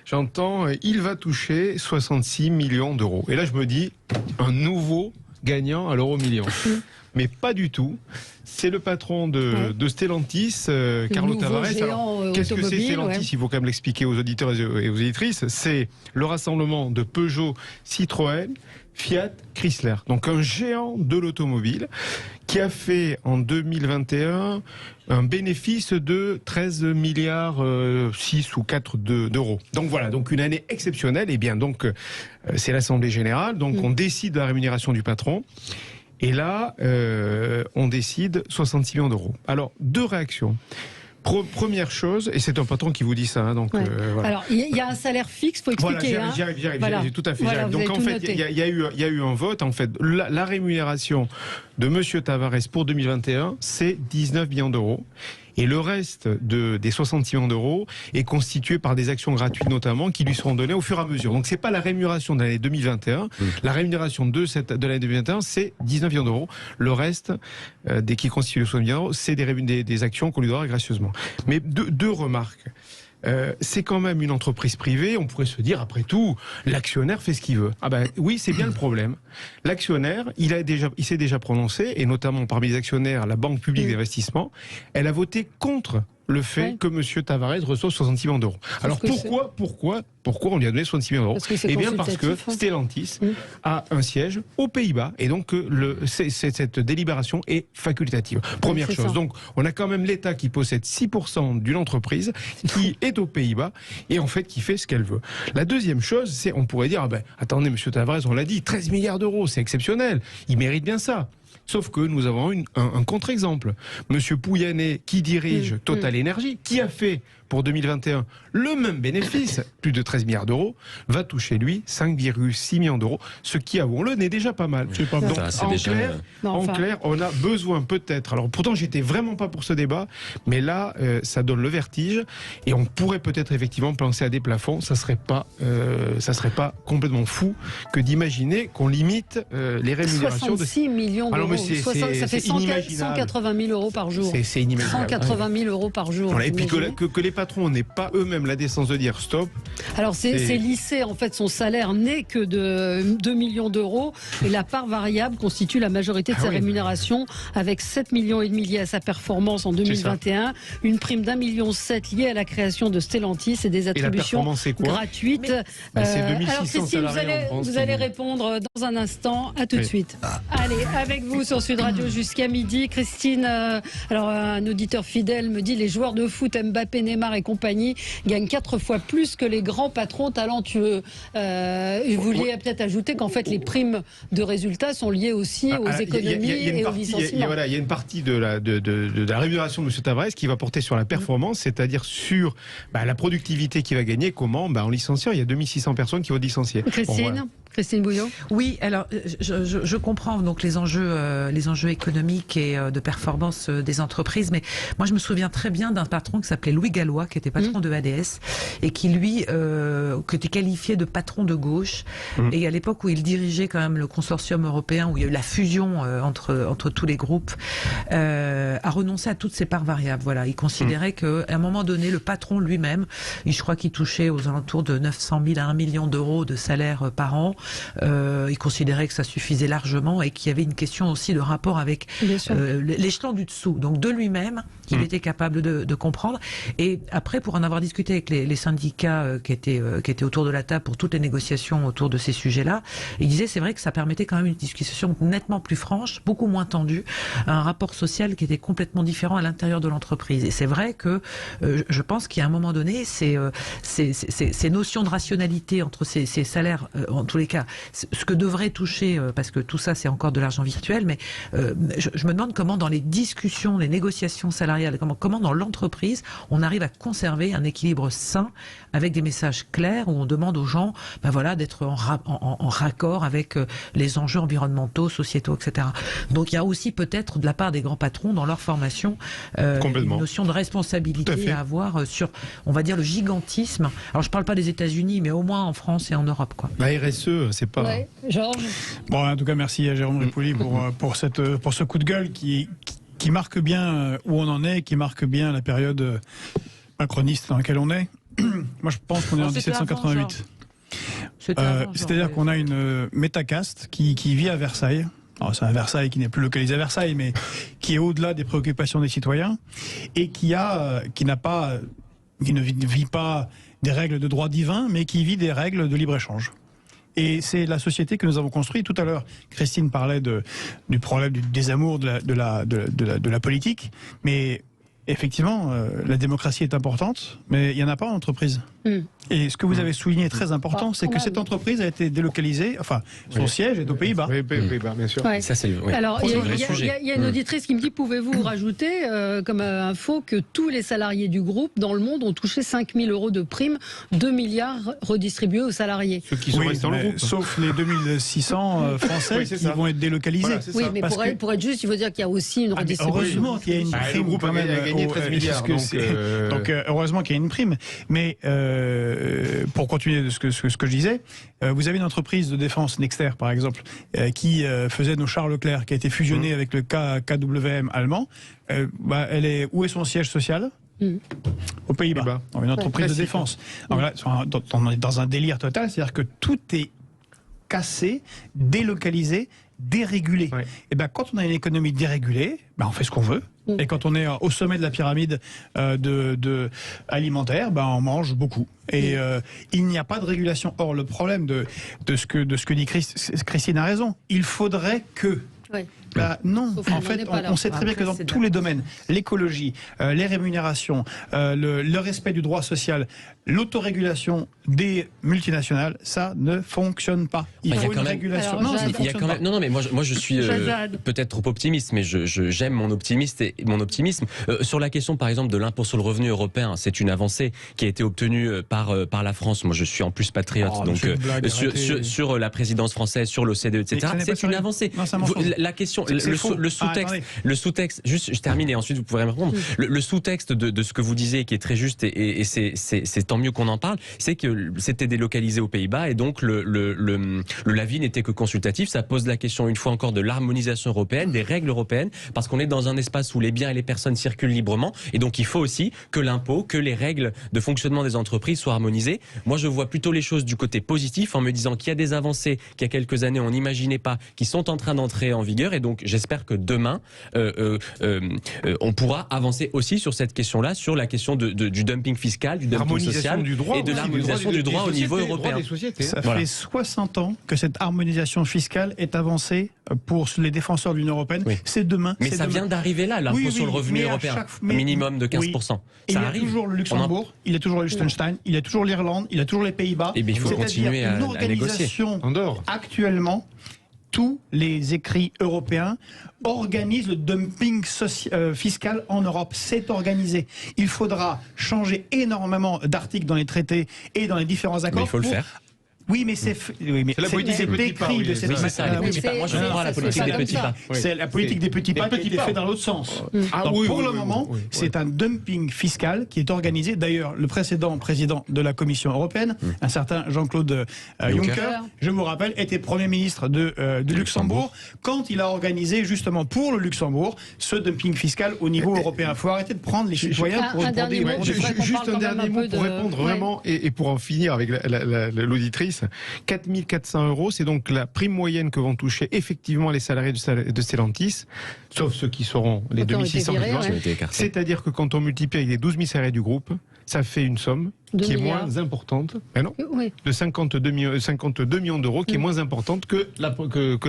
j'entends, il va toucher 66 millions d'euros. Et là, je me dis, un nouveau gagnant à l'euro-million. Mais pas du tout. C'est le patron de Stellantis, Carlo Tavares. Qu'est-ce que c'est Stellantis? Il faut quand même l'expliquer aux auditeurs et aux auditrices. C'est le rassemblement de Peugeot, Citroën, Fiat, Chrysler. Donc un géant de l'automobile qui a fait en 2021 un bénéfice de 13 milliards 6 ou 4 d'euros. Donc voilà, donc une année exceptionnelle. Et bien donc c'est l'Assemblée Générale. Donc on décide de la rémunération du patron. Et là, on décide 66 millions d'euros. Alors, deux réactions. Première chose, et c'est un patron qui vous dit ça, hein, donc voilà. Alors, il y a un salaire fixe, faut expliquer. Voilà, j'y arrive, tout à fait. Voilà, donc en fait, il y a eu un vote. En fait, la rémunération de Monsieur Tavares pour 2021, c'est 19 millions d'euros. Et le reste des 66 millions d'euros est constitué par des actions gratuites notamment qui lui seront données au fur et à mesure. Donc c'est pas la rémunération de l'année 2021. La rémunération de l'année 2021, c'est 19 millions d'euros. Le reste qui constitue les 60 millions d'euros, c'est des actions qu'on lui donnera gracieusement. Mais deux remarques. C'est quand même une entreprise privée, on pourrait se dire, après tout, l'actionnaire fait ce qu'il veut. Ah ben oui, c'est bien le problème. L'actionnaire, il s'est déjà prononcé, et notamment parmi les actionnaires, la Banque publique d'investissement, elle a voté contre le fait que M. Tavares reçoive 66 millions d'euros. Alors pourquoi on lui a donné 66 millions d'euros? Eh bien parce que Stellantis a un siège aux Pays-Bas et donc cette délibération est facultative. Première chose. Donc on a quand même l'État qui possède 6% d'une entreprise qui est aux Pays-Bas et en fait qui fait ce qu'elle veut. La deuxième chose, c'est on pourrait dire attendez, M. Tavares, on l'a dit, 13 milliards d'euros, c'est exceptionnel. Il mérite bien ça. Sauf que nous avons un contre-exemple. Monsieur Pouyanné, qui dirige Total Energy, qui a fait pour 2021 le même bénéfice, plus de 13 milliards d'euros, va toucher lui 5,6 millions d'euros, ce qui, avouons-le, n'est déjà pas mal. C'est pas Donc, bon. en clair, on a besoin peut-être, alors pourtant j'étais vraiment pas pour ce débat, mais là, ça donne le vertige, et on pourrait peut-être effectivement penser à des plafonds, ça serait pas complètement fou que d'imaginer qu'on limite les rémunérations 66 millions d'euros. Ça fait 180 000 euros par jour. C'est inimaginable. 180 000 euros par jour. Voilà, et puis que les patrons n'aient pas eux-mêmes la décence de dire stop. Alors c'est lissé, en fait, son salaire n'est que de 2 millions d'euros et la part variable constitue la majorité de sa rémunération avec 7,5 millions liés à sa performance en 2021, une prime d'1,7 million liée à la création de Stellantis et des attributions gratuites. C'est alors 2600 salariés en France. vous allez répondre dans un instant, à tout de suite. Allez, avec vous sur Sud Radio jusqu'à midi. Christine, alors un auditeur fidèle me dit les joueurs de foot, Mbappé, Neymar et compagnie gagnent 4 fois plus que les grands patrons talentueux. Vous vouliez peut-être ajouter qu'en fait les primes de résultats sont liées aussi aux économies et aux licenciements. Il y a une partie de la rémunération de M. Tavares qui va porter sur la performance, c'est-à-dire sur la productivité qu'il va gagner. Comment en licenciant, il y a 2600 personnes qui vont licencier. Christine Bouillot. Oui, alors je comprends donc les enjeux économiques et de performance des entreprises, mais moi je me souviens très bien d'un patron qui s'appelait Louis Gallois, qui était patron de ADS et qui lui qui était qualifié de patron de gauche. Et à l'époque où il dirigeait quand même le consortium européen, où il y a eu la fusion entre tous les groupes, a renoncé à toutes ses parts variables. Voilà, il considérait qu'à un moment donné, le patron lui-même, je crois qu'il touchait aux alentours de 900 000 à 1 million d'euros de salaire par an. Il considérait que ça suffisait largement et qu'il y avait une question aussi de rapport avec l'échelon du dessous. Donc de lui-même, il était capable de comprendre. Et après, pour en avoir discuté avec les syndicats qui étaient autour de la table pour toutes les négociations autour de ces sujets-là, il disait c'est vrai que ça permettait quand même une discussion nettement plus franche, beaucoup moins tendue, un rapport social qui était complètement différent à l'intérieur de l'entreprise. Et c'est vrai que je pense qu'à un moment donné, ces notions de rationalité entre ces salaires, en tous les cas, ce que devrait toucher, parce que tout ça c'est encore de l'argent virtuel, mais je me demande comment dans les discussions, les négociations salariales, comment dans l'entreprise on arrive à conserver un équilibre sain avec des messages clairs où on demande aux gens d'être en raccord avec les enjeux environnementaux, sociétaux, etc. Donc il y a aussi peut-être de la part des grands patrons dans leur formation une notion de responsabilité à avoir sur, on va dire, le gigantisme. Alors je parle pas des États-Unis, mais au moins en France et en Europe, quoi. La RSE, c'est pas... Georges. Bon, en tout cas, merci à Jérôme Ripouli pour ce coup de gueule qui marque bien où on en est, qui marque bien la période macroniste dans laquelle on est. Moi, je pense qu'on est en 1788. C'est-à-dire qu'on a une métacaste qui vit à Versailles. Alors, c'est un Versailles qui n'est plus localisé à Versailles, mais qui est au-delà des préoccupations des citoyens et qui ne vit pas des règles de droit divin, mais qui vit des règles de libre-échange. Et c'est la société que nous avons construite. Tout à l'heure, Christine parlait du problème du désamour de la politique, mais effectivement, la démocratie est importante, mais il n'y en a pas en entreprise. Et ce que vous avez souligné est très important, c'est que cette entreprise a été délocalisée, enfin, son siège est aux Pays-Bas. Oui, Pays-Bas, bien sûr. Ça, c'est Alors, il y a une auditrice qui me dit, pouvez-vous rajouter comme info que tous les salariés du groupe dans le monde ont touché 5 000 euros de primes, 2 milliards redistribués aux salariés. Ceux qui sont restés dans le groupe. Sauf les 2600 Français qui vont être délocalisés. Voilà, mais pour être juste, il faut dire qu'il y a aussi une redistribution. Heureusement qu'il y a une prime. Le groupe a gagné 13 milliards. Donc heureusement qu'il y a une prime. Mais pour continuer de ce que je disais, vous avez une entreprise de défense, Nexter par exemple, qui faisait nos chars Leclerc, qui a été fusionné avec le KWM allemand. Où est son siège social ? Aux Pays-Bas. Une entreprise de défense. Alors là, on est dans un délire total, c'est-à-dire que tout est cassé, délocalisé, dérégulé. Et quand on a une économie dérégulée, on fait ce qu'on veut. Et quand on est au sommet de la pyramide alimentaire, on mange beaucoup. Et il n'y a pas de régulation. Or, le problème de ce que dit Christine a raison. Il faudrait que... non, en fait, on sait très bien que dans tous les domaines, l'écologie, les rémunérations, le respect du droit social, l'aautorégulation des multinationales, ça ne fonctionne pas. Il faut une régulation. Alors, non, ça ne fonctionne pas. Non, mais moi je suis peut-être trop optimiste, mais j'aime mon optimisme. Sur la question, par exemple, de l'impôt sur le revenu européen, c'est une avancée qui a été obtenue par la France. Moi, je suis en plus patriote, donc sur la présidence française, sur l'OCDE, etc. C'est une avancée. La question question. C'est faux. Le sous-texte, juste, je termine et ensuite vous pourrez me répondre. Le sous-texte de ce que vous disiez, qui est très juste et c'est tant mieux qu'on en parle, c'est que c'était délocalisé aux Pays-Bas et donc l'avis n'était que consultatif. Ça pose la question une fois encore de l'harmonisation européenne, des règles européennes, parce qu'on est dans un espace où les biens et les personnes circulent librement et donc il faut aussi que l'impôt, que les règles de fonctionnement des entreprises soient harmonisées. Moi, je vois plutôt les choses du côté positif en me disant qu'il y a des avancées qu'il y a quelques années on n'imaginait pas, qui sont en train d'entrer en vigueur et donc j'espère que demain on pourra avancer aussi sur cette question-là, sur la question du dumping fiscal, du dumping social et de l'harmonisation du droit au niveau européen. Ça fait 60 ans que cette harmonisation fiscale est avancée pour les défenseurs de l'Union européenne. Oui. C'est demain. Mais ça vient d'arriver là, l'impôt sur le revenu européen, minimum de 15%. Il y a toujours le Luxembourg, il y a toujours le Liechtenstein, il y a toujours l'Irlande, il y a toujours les Pays-Bas. Et bien, il faut continuer à négocier. Actuellement, tous les écrits européens organisent le dumping fiscal en Europe. C'est organisé. Il faudra changer énormément d'articles dans les traités et dans les différents accords. Mais il faut le faire. Oui, mais c'est la politique des petits pas. écrit de cette C'est ça, les petits pas. Moi, je crois à la politique des petits pas. C'est la politique des petits pas qui a été faite dans l'autre sens. Donc, pour le moment, c'est un dumping fiscal qui est organisé. D'ailleurs, le précédent président de la Commission européenne, un certain Jean-Claude Juncker, je vous rappelle, était Premier ministre de Luxembourg quand il a organisé justement pour le Luxembourg ce dumping fiscal au niveau européen. Il faut arrêter de prendre les citoyens pour des... Juste un dernier mot pour répondre vraiment et pour en finir avec l'auditrice. 4 400 €, c'est donc la prime moyenne que vont toucher effectivement les salariés de Stellantis, sauf ceux qui seront les 2600. C'est-à-dire que quand on multiplie avec les 12 000 salariés du groupe, ça fait une somme qui est moins importante, de 52 millions d'euros, qui est moins importante que la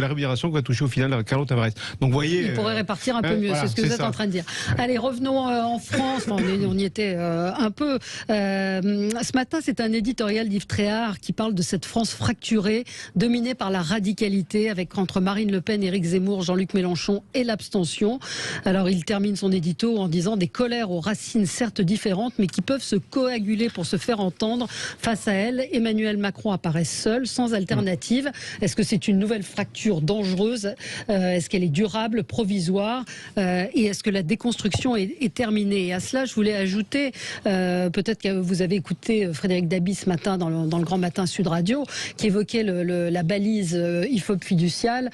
rémunération que va toucher au final Carlo Tavares. Donc, vous voyez, il pourrait répartir un peu mieux, c'est ce que vous êtes en train de dire. Allez, revenons en France. On y était un peu. Ce matin, c'est un éditorial d'Yves Tréhard qui parle de cette France fracturée, dominée par la radicalité, avec entre Marine Le Pen, Éric Zemmour, Jean-Luc Mélenchon et l'abstention. Alors, il termine son édito en disant des colères aux racines certes différentes, mais qui peuvent se coaguler pour se faire entendre. Face à elle, Emmanuel Macron apparaît seul, sans alternative. Est-ce que c'est une nouvelle fracture dangereuse? Est-ce qu'elle est durable, provisoire? Et est-ce que la déconstruction est terminée? Et à cela, je voulais ajouter, peut-être que vous avez écouté Frédéric Dabi ce matin dans le Grand Matin Sud Radio, qui évoquait la balise IFOP fiduciale,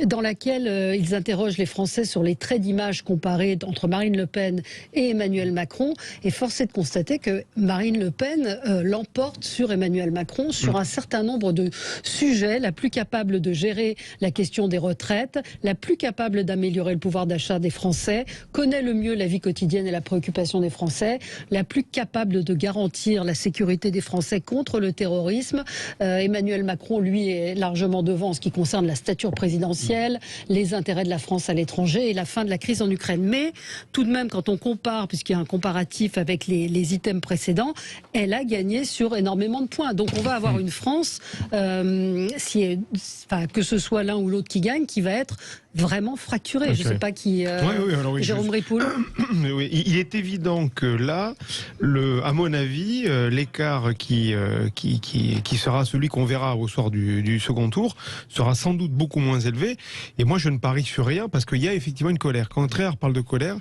dans laquelle ils interrogent les Français sur les traits d'image comparés entre Marine Le Pen et Emmanuel Macron. Et force est de constater que Marine Le Pen l'emporte sur Emmanuel Macron sur un certain nombre de sujets, la plus capable de gérer la question des retraites, la plus capable d'améliorer le pouvoir d'achat des Français, connaît le mieux la vie quotidienne et la préoccupation des Français, la plus capable de garantir la sécurité des Français contre le terrorisme. Emmanuel Macron, lui, est largement devant en ce qui concerne la stature présidentielle, les intérêts de la France à l'étranger et la fin de la crise en Ukraine. Mais tout de même, quand on compare, puisqu'il y a un comparatif avec les items précédents, elle a gagné sur énormément de points. Donc on va avoir une France, que ce soit l'un ou l'autre qui gagne, qui va être vraiment fracturée. Je ne sais pas qui... Jérôme Ripoul. Il est évident que là, à mon avis, l'écart qui sera celui qu'on verra au soir du second tour sera sans doute beaucoup moins élevé. Et moi, je ne parie sur rien parce qu'il y a effectivement une colère. Quand Tréhard parle de colère,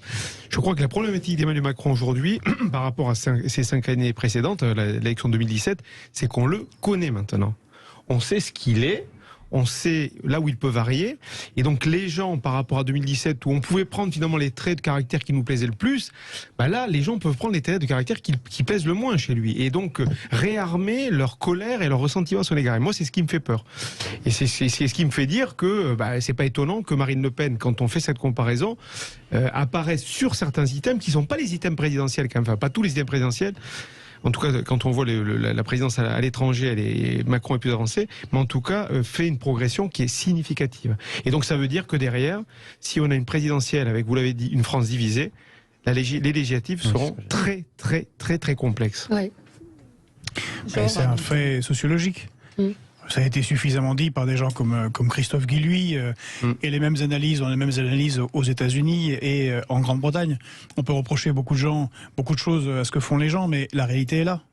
je crois que la problématique d'Emmanuel Macron aujourd'hui, par rapport à ces 5 années précédentes, l'élection 2017, c'est qu'on le connaît maintenant. On sait ce qu'il est. On sait là où il peut varier. Et donc les gens, par rapport à 2017, où on pouvait prendre finalement les traits de caractère qui nous plaisaient le plus, là, les gens peuvent prendre les traits de caractère qui plaisent le moins chez lui. Et donc réarmer leur colère et leur ressentiment sur l'égard. Et moi, c'est ce qui me fait peur. Et c'est ce qui me fait dire que c'est pas étonnant que Marine Le Pen, quand on fait cette comparaison, apparaisse sur certains items qui sont pas les items présidentiels, enfin pas tous les items présidentiels. En tout cas, quand on voit la présidence à l'étranger, Macron est plus avancé, mais en tout cas, fait une progression qui est significative. Et donc, ça veut dire que derrière, si on a une présidentielle avec, vous l'avez dit, une France divisée, les législatives seront très, très, très, très complexes. Ouais. C'est un fait sociologique. Ça a été suffisamment dit par des gens comme Christophe Guilluy, et les mêmes analyses, on a les mêmes analyses aux États-Unis et en Grande-Bretagne. On peut reprocher beaucoup de choses à ce que font les gens, mais la réalité est là.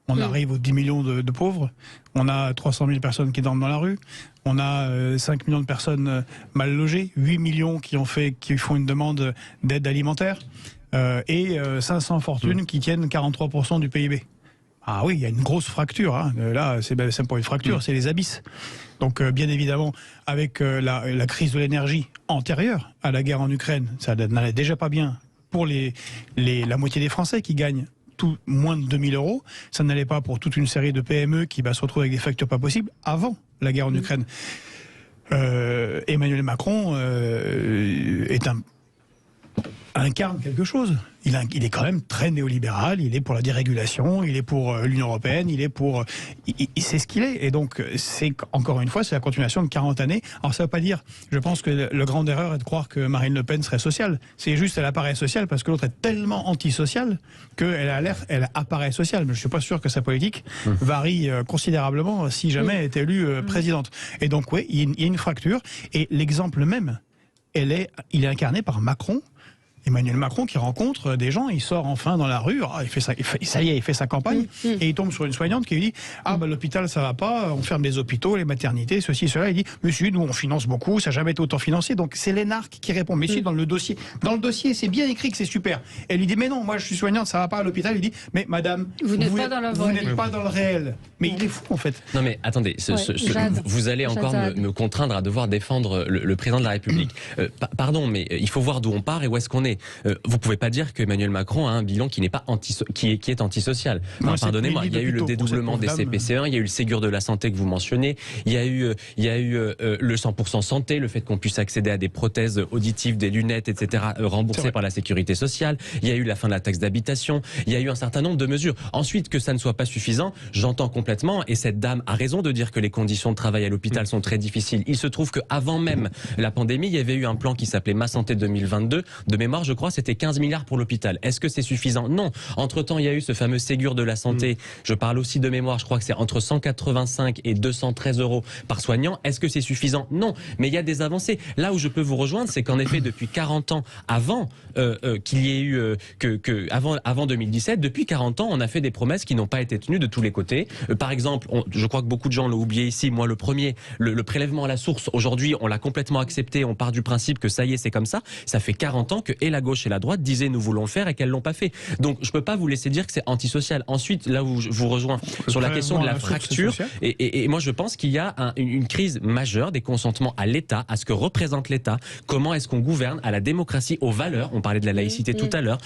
On arrive aux 10 millions de pauvres. On a 300 000 personnes qui dorment dans la rue. On a 5 millions de personnes mal logées. 8 millions qui font une demande d'aide alimentaire. Et 500 fortunes qui tiennent 43% du PIB. Ah oui, il y a une grosse fracture. Hein. Là, c'est pas une fracture, c'est les abysses. Donc, bien évidemment, avec la crise de l'énergie antérieure à la guerre en Ukraine, ça n'allait déjà pas bien pour la moitié des Français qui gagnent moins de 2 000 €. Ça n'allait pas pour toute une série de PME qui va se retrouver avec des factures pas possibles avant la guerre en Ukraine. Emmanuel Macron incarne quelque chose. Il est quand même très néolibéral, il est pour la dérégulation, il est pour l'Union européenne, il sait ce qu'il est. Et donc, encore une fois, c'est la continuation de 40 années. Alors, ça ne veut pas dire, je pense que la grande erreur est de croire que Marine Le Pen serait sociale. C'est juste, elle apparaît sociale parce que l'autre est tellement antisociale qu'elle apparaît sociale. Mais je ne suis pas sûr que sa politique varie considérablement si jamais elle est élue présidente. Et donc, oui, il y a une fracture. Et l'exemple même, il est incarné par Macron. Emmanuel Macron qui rencontre des gens, il sort enfin dans la rue, il fait sa campagne, et il tombe sur une soignante qui lui dit l'hôpital ça va pas, on ferme les hôpitaux, les maternités, ceci, cela. Il dit monsieur, nous on finance beaucoup, ça n'a jamais été autant financé. Donc c'est l'énarque qui répond, monsieur, dans le dossier c'est bien écrit que c'est super. Elle lui dit mais non, moi je suis soignante, ça va pas à l'hôpital. Il dit mais madame, vous n'êtes pas dans le réel. Mais il est fou en fait. Non mais attendez, vous allez encore me contraindre à devoir défendre le président de la République. Pardon, mais il faut voir d'où on part et où est-ce qu'on est. Vous pouvez pas dire qu'Emmanuel Macron a un bilan qui n'est pas qui est antisocial. Enfin, pardonnez-moi, il y a eu le dédoublement des CPC1, il y a eu le Ségur de la santé que vous mentionnez, il y a eu le 100% santé, le fait qu'on puisse accéder à des prothèses auditives, des lunettes, etc., remboursées par la sécurité sociale. Il y a eu la fin de la taxe d'habitation. Il y a eu un certain nombre de mesures. Ensuite, que ça ne soit pas suffisant, j'entends complètement. Et cette dame a raison de dire que les conditions de travail à l'hôpital sont très difficiles. Il se trouve qu'avant même la pandémie, il y avait eu un plan qui s'appelait Ma Santé 2022. De mémoire, je crois, c'était 15 milliards pour l'hôpital. Est-ce que c'est suffisant? Non. Entre-temps, il y a eu ce fameux Ségur de la santé. Je parle aussi de mémoire. Je crois que c'est entre 185 et 213 € par soignant. Est-ce que c'est suffisant? Non. Mais il y a des avancées. Là où je peux vous rejoindre, c'est qu'en effet, depuis 40 ans, avant qu'il y ait eu avant 2017, depuis 40 ans, on a fait des promesses qui n'ont pas été tenues de tous les côtés. Par exemple, je crois que beaucoup de gens l'ont oublié ici. Moi, le premier, le prélèvement à la source. Aujourd'hui, on l'a complètement accepté. On part du principe que ça y est, c'est comme ça. Ça fait 40 ans que et la gauche et la droite disaient nous voulons le faire et qu'elles l'ont pas fait. Donc je peux pas vous laisser dire que c'est antisocial. Ensuite, là où je vous rejoins sur la question de la fracture, et moi je pense qu'il y a une crise majeure des consentements à l'État, à ce que représente l'État, comment est-ce qu'on gouverne, à la démocratie, aux valeurs, on parlait de la laïcité tout à l'heure,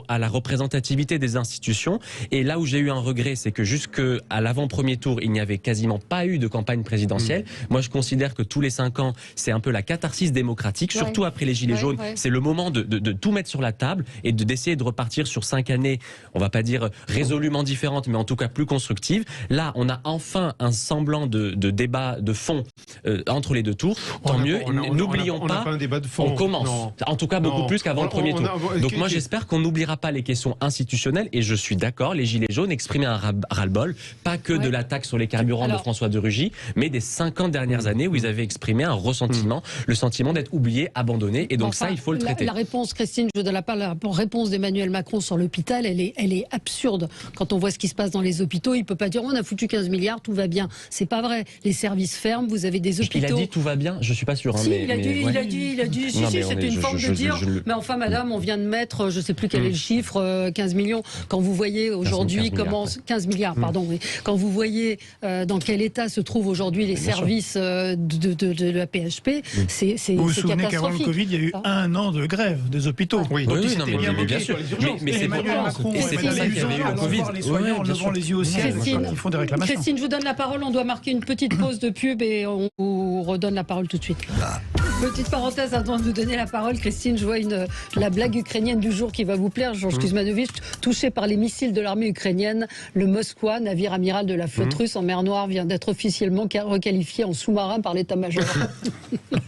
à la représentativité des institutions. Et là où j'ai eu un regret, c'est que jusqu'à l'avant-premier tour, il n'y avait quasiment pas eu de campagne présidentielle. Moi je considère que tous les 5 ans, c'est un peu la catharsis démocratique, surtout après les Gilets jaunes. C'est le moment de tout mettre sur la table et d'essayer de repartir sur 5 années, on va pas dire résolument différentes, mais en tout cas plus constructives. Là, on a enfin un semblant de débat de fond entre les deux tours. Tant mieux. N'oublions pas, un débat de fond. On commence. Non. En tout cas, beaucoup plus qu'avant le premier tour. Donc moi, j'espère qu'on n'oubliera pas les questions institutionnelles et je suis d'accord, les Gilets jaunes exprimaient un ras-le-bol, pas que de la taxe sur les carburants de François de Rugy, mais des 50 dernières années où ils avaient exprimé un ressentiment, le sentiment d'être oubliés, abandonnés, et donc ça, il faut le traiter. La réponse, Christine, je donne la parole, la réponse d'Emmanuel Macron sur l'hôpital, elle est absurde. Quand on voit ce qui se passe dans les hôpitaux, il peut pas dire on a foutu 15 milliards, tout va bien. C'est pas vrai. Les services ferment, vous avez des hôpitaux. Il a dit tout va bien, je suis pas sûr. Hein, si, il a dit, c'était une forme de dire. Mais enfin, madame, on vient de mettre, je sais plus quel est le chiffre, 15 millions. Quand vous voyez aujourd'hui comment 15 milliards, pardon. Oui. Quand vous voyez dans quel état se trouvent aujourd'hui les services de la PHP, c'est catastrophique. Vous vous souvenez qu'avant le Covid, il y a eu 1 an de grève des hôpitaux. Oui, mais bien sûr. Mais c'est pour ça qu'il y avait eu le Covid. Les soignants en levant les yeux au ciel, ils font des réclamations. Christine, je vous donne la parole. On doit marquer une petite pause de pub et on vous redonne la parole tout de suite. Petite parenthèse avant de vous donner la parole, Christine, je vois la blague ukrainienne du jour qui va vous plaire. Georges Kuzmanovic, touché par les missiles de l'armée ukrainienne, le Moskwa, navire amiral de la flotte russe en mer Noire, vient d'être officiellement requalifié en sous-marin par l'état-major.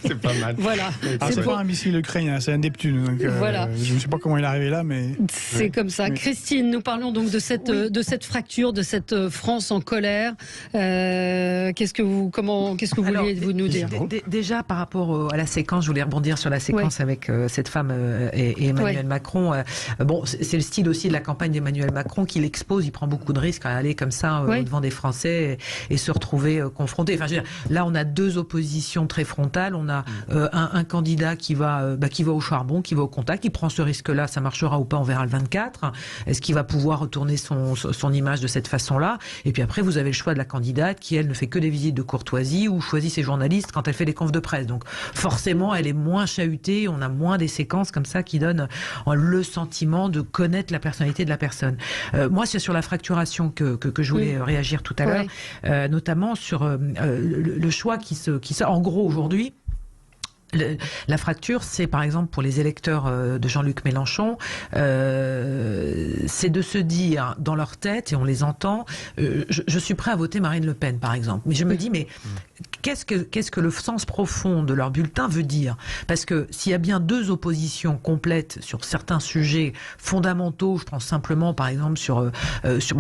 C'est pas mal. Voilà. C'est pas un missile ukrainien, c'est un Neptune. Donc, voilà. Je ne sais pas comment il est arrivé là, mais c'est comme ça. Oui. Christine, nous parlons donc de cette fracture, de cette France en colère. Qu'est-ce que vous vouliez nous dire? Déjà par rapport à la la séquence, je voulais rebondir sur la séquence avec cette femme et Emmanuel Macron. Bon, c'est le style aussi de la campagne d'Emmanuel Macron qui l'expose, il prend beaucoup de risques à aller comme ça devant des Français et se retrouver confronté. Enfin, je veux dire, là, on a deux oppositions très frontales. On a un candidat qui va au charbon, qui va au contact, qui prend ce risque-là, ça marchera ou pas, on verra le 24. Est-ce qu'il va pouvoir retourner son image de cette façon-là? Et puis après, vous avez le choix de la candidate qui, elle, ne fait que des visites de courtoisie ou choisit ses journalistes quand elle fait des confs de presse. Donc forcément, elle est moins chahutée, on a moins des séquences comme ça qui donnent le sentiment de connaître la personnalité de la personne. Moi, c'est sur la fracturation que je voulais réagir tout à l'heure, notamment sur le choix qui sort. En gros, aujourd'hui, la fracture, c'est par exemple pour les électeurs de Jean-Luc Mélenchon, c'est de se dire dans leur tête, et on les entend, je suis prêt à voter Marine Le Pen par exemple. Mais je me dis, mais qu'est-ce que le sens profond de leur bulletin veut dire? Parce que s'il y a bien deux oppositions complètes sur certains sujets fondamentaux, je pense simplement par exemple sur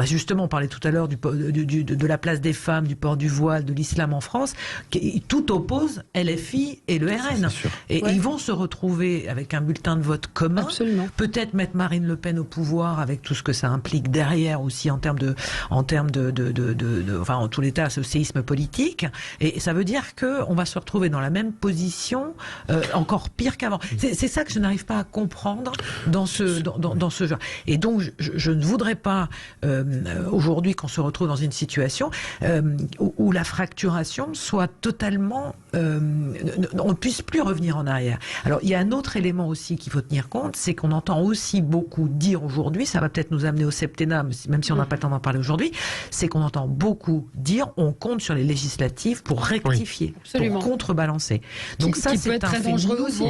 justement on parlait tout à l'heure de la place des femmes, du port du voile, de l'islam en France, tout oppose LFI et le RN. Et ils vont se retrouver avec un bulletin de vote commun. Absolument. Peut-être mettre Marine Le Pen au pouvoir avec tout ce que ça implique derrière aussi en termes de enfin en tous les cas ce séisme politique. Et ça veut dire que on va se retrouver dans la même position, encore pire qu'avant. C'est ça que je n'arrive pas à comprendre dans ce genre. Et donc je ne voudrais pas aujourd'hui qu'on se retrouve dans une situation où la fracturation soit totalement, on ne puisse plus revenir en arrière. Alors il y a un autre élément aussi qu'il faut tenir compte, c'est qu'on entend aussi beaucoup dire aujourd'hui, ça va peut-être nous amener au septennat, même si on n'a pas le temps d'en parler aujourd'hui, c'est qu'on entend beaucoup dire on compte sur les législatives pour rectifier, pour contrebalancer. Donc ça c'est très dangereux aussi.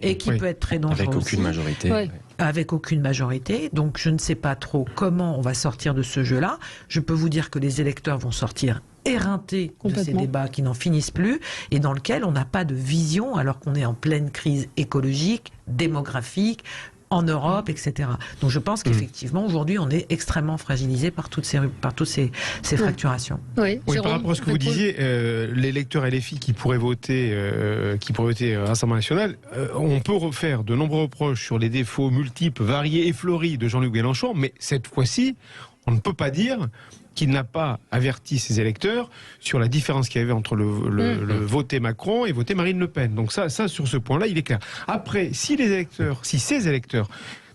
Et qui peut être très dangereux avec aucune majorité. Avec aucune majorité. Donc je ne sais pas trop comment on va sortir de ce jeu-là. Je peux vous dire que les électeurs vont sortir éreintés de ces débats qui n'en finissent plus et dans lequel on n'a pas de vision alors qu'on est en pleine crise écologique, démographique, en Europe, etc. Donc je pense qu'effectivement, aujourd'hui, on est extrêmement fragilisé par toutes ces fracturations. Oui, par rapport à ce que vous disiez, les lecteurs LFI qui pourraient voter Rassemblement National, on peut refaire de nombreux reproches sur les défauts multiples, variés et fleuris de Jean-Luc Mélenchon, mais cette fois-ci, on ne peut pas dire qu'il n'a pas averti ses électeurs sur la différence qu'il y avait entre le voter Macron et voter Marine Le Pen. Donc ça, sur ce point-là, il est clair. Après, si ces électeurs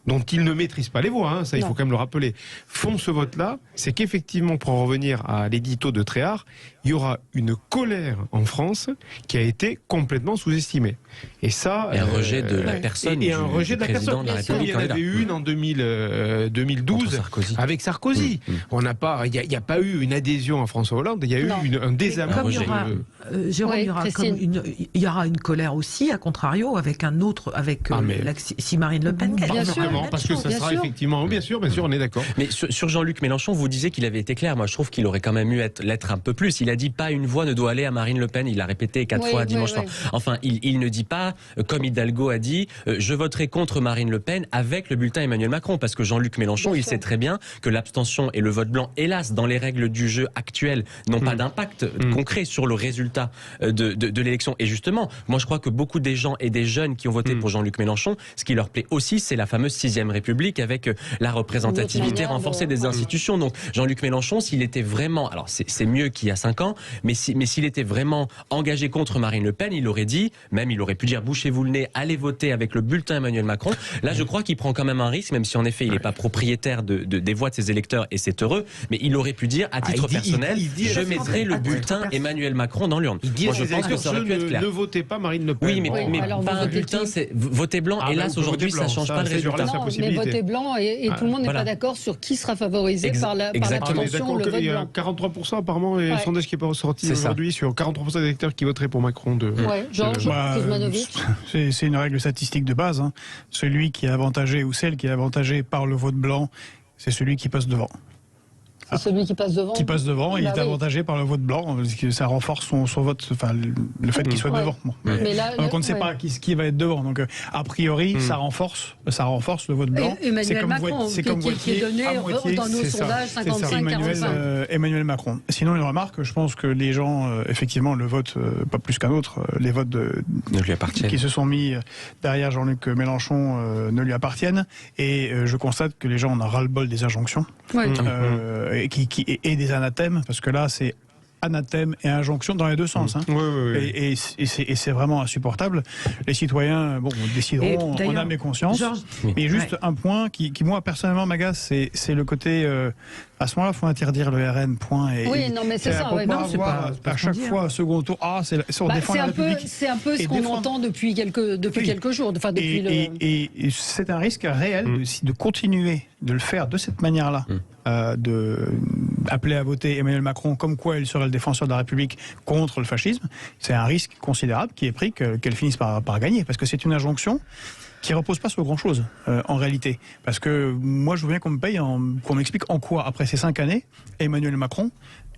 dont ils ne maîtrisent pas les voix, ça il faut quand même le rappeler, font ce vote-là, c'est qu'effectivement, pour en revenir à l'édito de Tréhard, il y aura une colère en France qui a été complètement sous-estimée. Et ça... Et un rejet de la personne. Et un rejet de la personne. Comme il y en avait une en 2012 avec Sarkozy. Il n'y a pas eu une adhésion à François Hollande, il y a eu un désamour. Il y aura une colère aussi, à contrario, avec un autre, si Marine Le Pen gagne. Bien sûr, parce que ça sera effectivement... Bien sûr, on est d'accord. Mais sur Jean-Luc Mélenchon, vous disiez qu'il avait été clair. Moi, je trouve qu'il aurait quand même eu l'être un peu plus. Il a dit pas une voix ne doit aller à Marine Le Pen. Il l'a répété 4 fois dimanche soir. Enfin, il ne dit pas, comme Hidalgo a dit, je voterai contre Marine Le Pen avec le bulletin Emmanuel Macron. Parce que Jean-Luc Mélenchon, il sait très bien que l'abstention et le vote blanc, hélas, dans les règles du jeu actuelles, n'ont pas d'impact concret sur le résultat de l'élection. Et justement, moi, je crois que beaucoup des gens et des jeunes qui ont voté pour Jean-Luc Mélenchon, ce qui leur plaît aussi, c'est la fameuse 6e République avec la représentativité renforcée des institutions. Donc, Jean-Luc Mélenchon, s'il était vraiment, alors c'est mieux qu'il y a 5 ans, mais s'il était vraiment engagé contre Marine Le Pen, il aurait dit, même il aurait pu dire bouchez-vous le nez, allez voter avec le bulletin Emmanuel Macron. Là, je crois qu'il prend quand même un risque, même si en effet il n'est pas propriétaire des voix de ses électeurs et c'est heureux, mais il aurait pu dire à titre personnel, je mettrai le bulletin Emmanuel Macron dans l'urne. Moi, je pense que ça aurait pu être clair. Ne votez pas Marine Le Pen. Oui, mais pas un bulletin, c'est voter blanc. Hélas, aujourd'hui, ça ne change pas le résultat. Non, mais voter blanc et tout le monde n'est pas d'accord sur qui sera favorisé par l'abstention, le vote blanc. Il y a 43% apparemment, et le sondage qui n'est pas ressorti aujourd'hui sur 43% des électeurs qui voteraient pour Macron. Georges Kuzmanovic. C'est une règle statistique de base. Celui qui est avantagé ou celle qui est avantagée par le vote blanc, c'est celui qui passe devant. C'est celui qui passe devant. Qui passe devant, et il est avantagé par le vote blanc, parce que ça renforce son vote, enfin le fait qu'il soit devant. Bon. Mais là, donc on ne sait pas qui va être devant. Donc a priori, ça renforce le vote blanc. Et Emmanuel Macron, qui est donné dans nos sondages 55-45. Emmanuel Macron. Sinon, une remarque, je pense que les gens, effectivement, le vote, pas plus qu'un autre, les votes ne lui appartiennent. Qui se sont mis derrière Jean-Luc Mélenchon ne lui appartiennent. Et je constate que les gens en ont ras-le-bol des injonctions. Ouais. Et des anathèmes, parce que là, c'est anathème et injonction dans les deux sens. Hein. Et c'est vraiment insupportable. Les citoyens décideront en âme et conscience. Mais juste un point qui, moi, personnellement, m'agace, c'est le côté... à ce moment-là, il faut interdire le RN, point. Oui, non, mais c'est ça. À chaque fois, second tour, on défend la République. C'est un peu ce qu'on entend depuis quelques jours. Enfin, et c'est un risque réel de continuer de le faire de cette manière-là. Appeler à voter Emmanuel Macron comme quoi il serait le défenseur de la République contre le fascisme, c'est un risque considérable qui est pris qu'elle finisse par gagner, parce que c'est une injonction qui ne repose pas sur grand-chose, en réalité. Parce que moi, je veux bien qu'on me paye, qu'on m'explique en quoi, après ces 5 années, Emmanuel Macron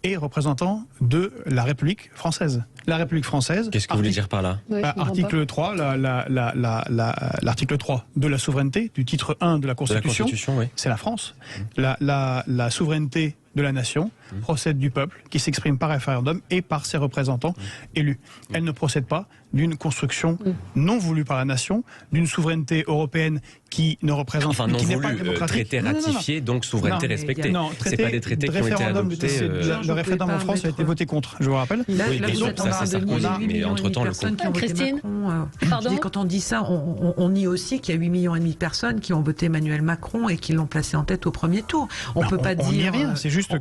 est représentant de la République française. La République française... Qu'est-ce que vous voulez dire par là ? Article 3, l'article 3 de la souveraineté, du titre 1 de la Constitution, c'est la France. La souveraineté de la nation procède du peuple qui s'exprime par référendum et par ses représentants élus. Elle ne procède pas d'une construction non voulue par la nation, d'une souveraineté européenne qui ne représente enfin, qui n'est pas démocratique. Traité ratifié, donc souveraineté respectée. C'est pas des traités qui ont été adoptés. Le référendum en France a été voté contre, je vous rappelle. Là, vous êtes en train de nier 8 millions et demi de personnes qui ont voté Macron. Quand on dit ça, on nie aussi qu'il y a 8 millions et demi de personnes qui ont voté Emmanuel Macron et qui l'ont placé en tête au premier tour. On peut pas dire... On nie rien, c'est juste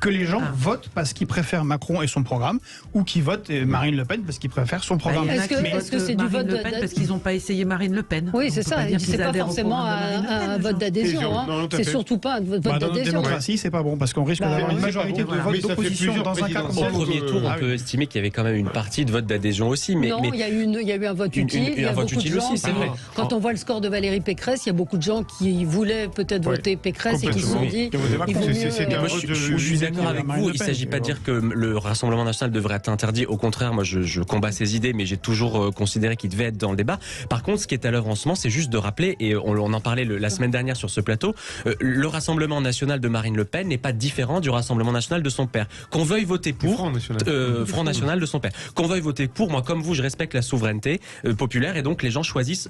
que les gens votent parce qu'ils préfèrent Macron et son programme, ou qui votent Marine Le Pen parce qu'ils préfèrent son programme. Est-ce que c'est du vote parce qu'ils n'ont pas essayé Marine Le Pen? Oui, c'est ça. C'est pas forcément un vote d'adhésion. C'est surtout pas un vote d'adhésion. Dans notre démocratie, c'est pas bon parce qu'on risque d'avoir une majorité de votes d'opposition dans un cas comme ça. Au premier tour, on peut estimer qu'il y avait quand même une partie de vote d'adhésion aussi. Non, il y a eu un vote utile. Un vote utile aussi, c'est vrai. Quand on voit le score de Valérie Pécresse, il y a beaucoup de gens qui voulaient peut-être voter Pécresse et qui se sont dit. Je suis d'accord avec vous. Il ne s'agit pas de dire que le Rassemblement national devrait être interdit. Au contraire, moi, je combats ces idées, mais j'ai toujours considéré qu'il devait être dans le débat. Par contre, ce qui est à l'œuvre en ce moment, c'est juste de rappeler, et on en parlait la semaine dernière sur ce plateau, le Rassemblement national de Marine Le Pen n'est pas différent du Rassemblement national de son père. Qu'on veuille voter pour Front National de son père. Qu'on veuille voter pour, moi, comme vous, je respecte la souveraineté populaire, et donc les gens choisissent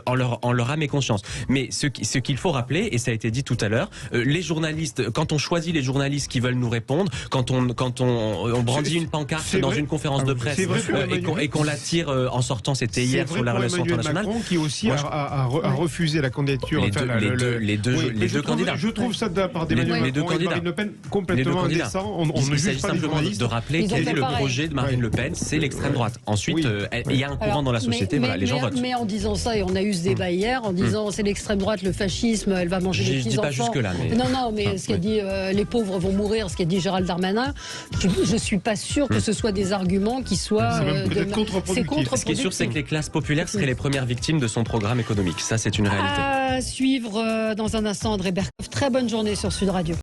en leur âme et conscience. Mais ce qu'il faut rappeler, et ça a été dit tout à l'heure, les journalistes, quand on choisit les journalistes qui veulent nous répondre, quand on brandit une pancarte dans une conférence de presse et qu'on la tire en sortant, c'était hier sur la relation internationale. Macron qui aussi a refusé la candidature. Les deux candidats. Je trouve ça de la part d'Emmanuel Macron et Marine Le Pen complètement indécent. Il s'agit simplement de rappeler quel est le projet de Marine Le Pen, c'est l'extrême droite. Ensuite, il y a un courant dans la société, voilà, les gens votent. Mais en disant ça, et on a eu ce débat hier, en disant c'est l'extrême droite, le fascisme, elle va manger les petits-enfants. Je dis pas jusque-là. Non, mais ce qu'a dit les pauvres vont mourir, ce qu'a dit Gérald Darmanin, je suis pas sûr que ce soit des arguments qui soient... C'est même peut-être contre-productif. Ce qui est sûr, c'est que les classes populaires seraient les premières victimes de son programme économique. Ça, c'est une réalité. À suivre dans un instant, André Berkoff. Très bonne journée sur Sud Radio.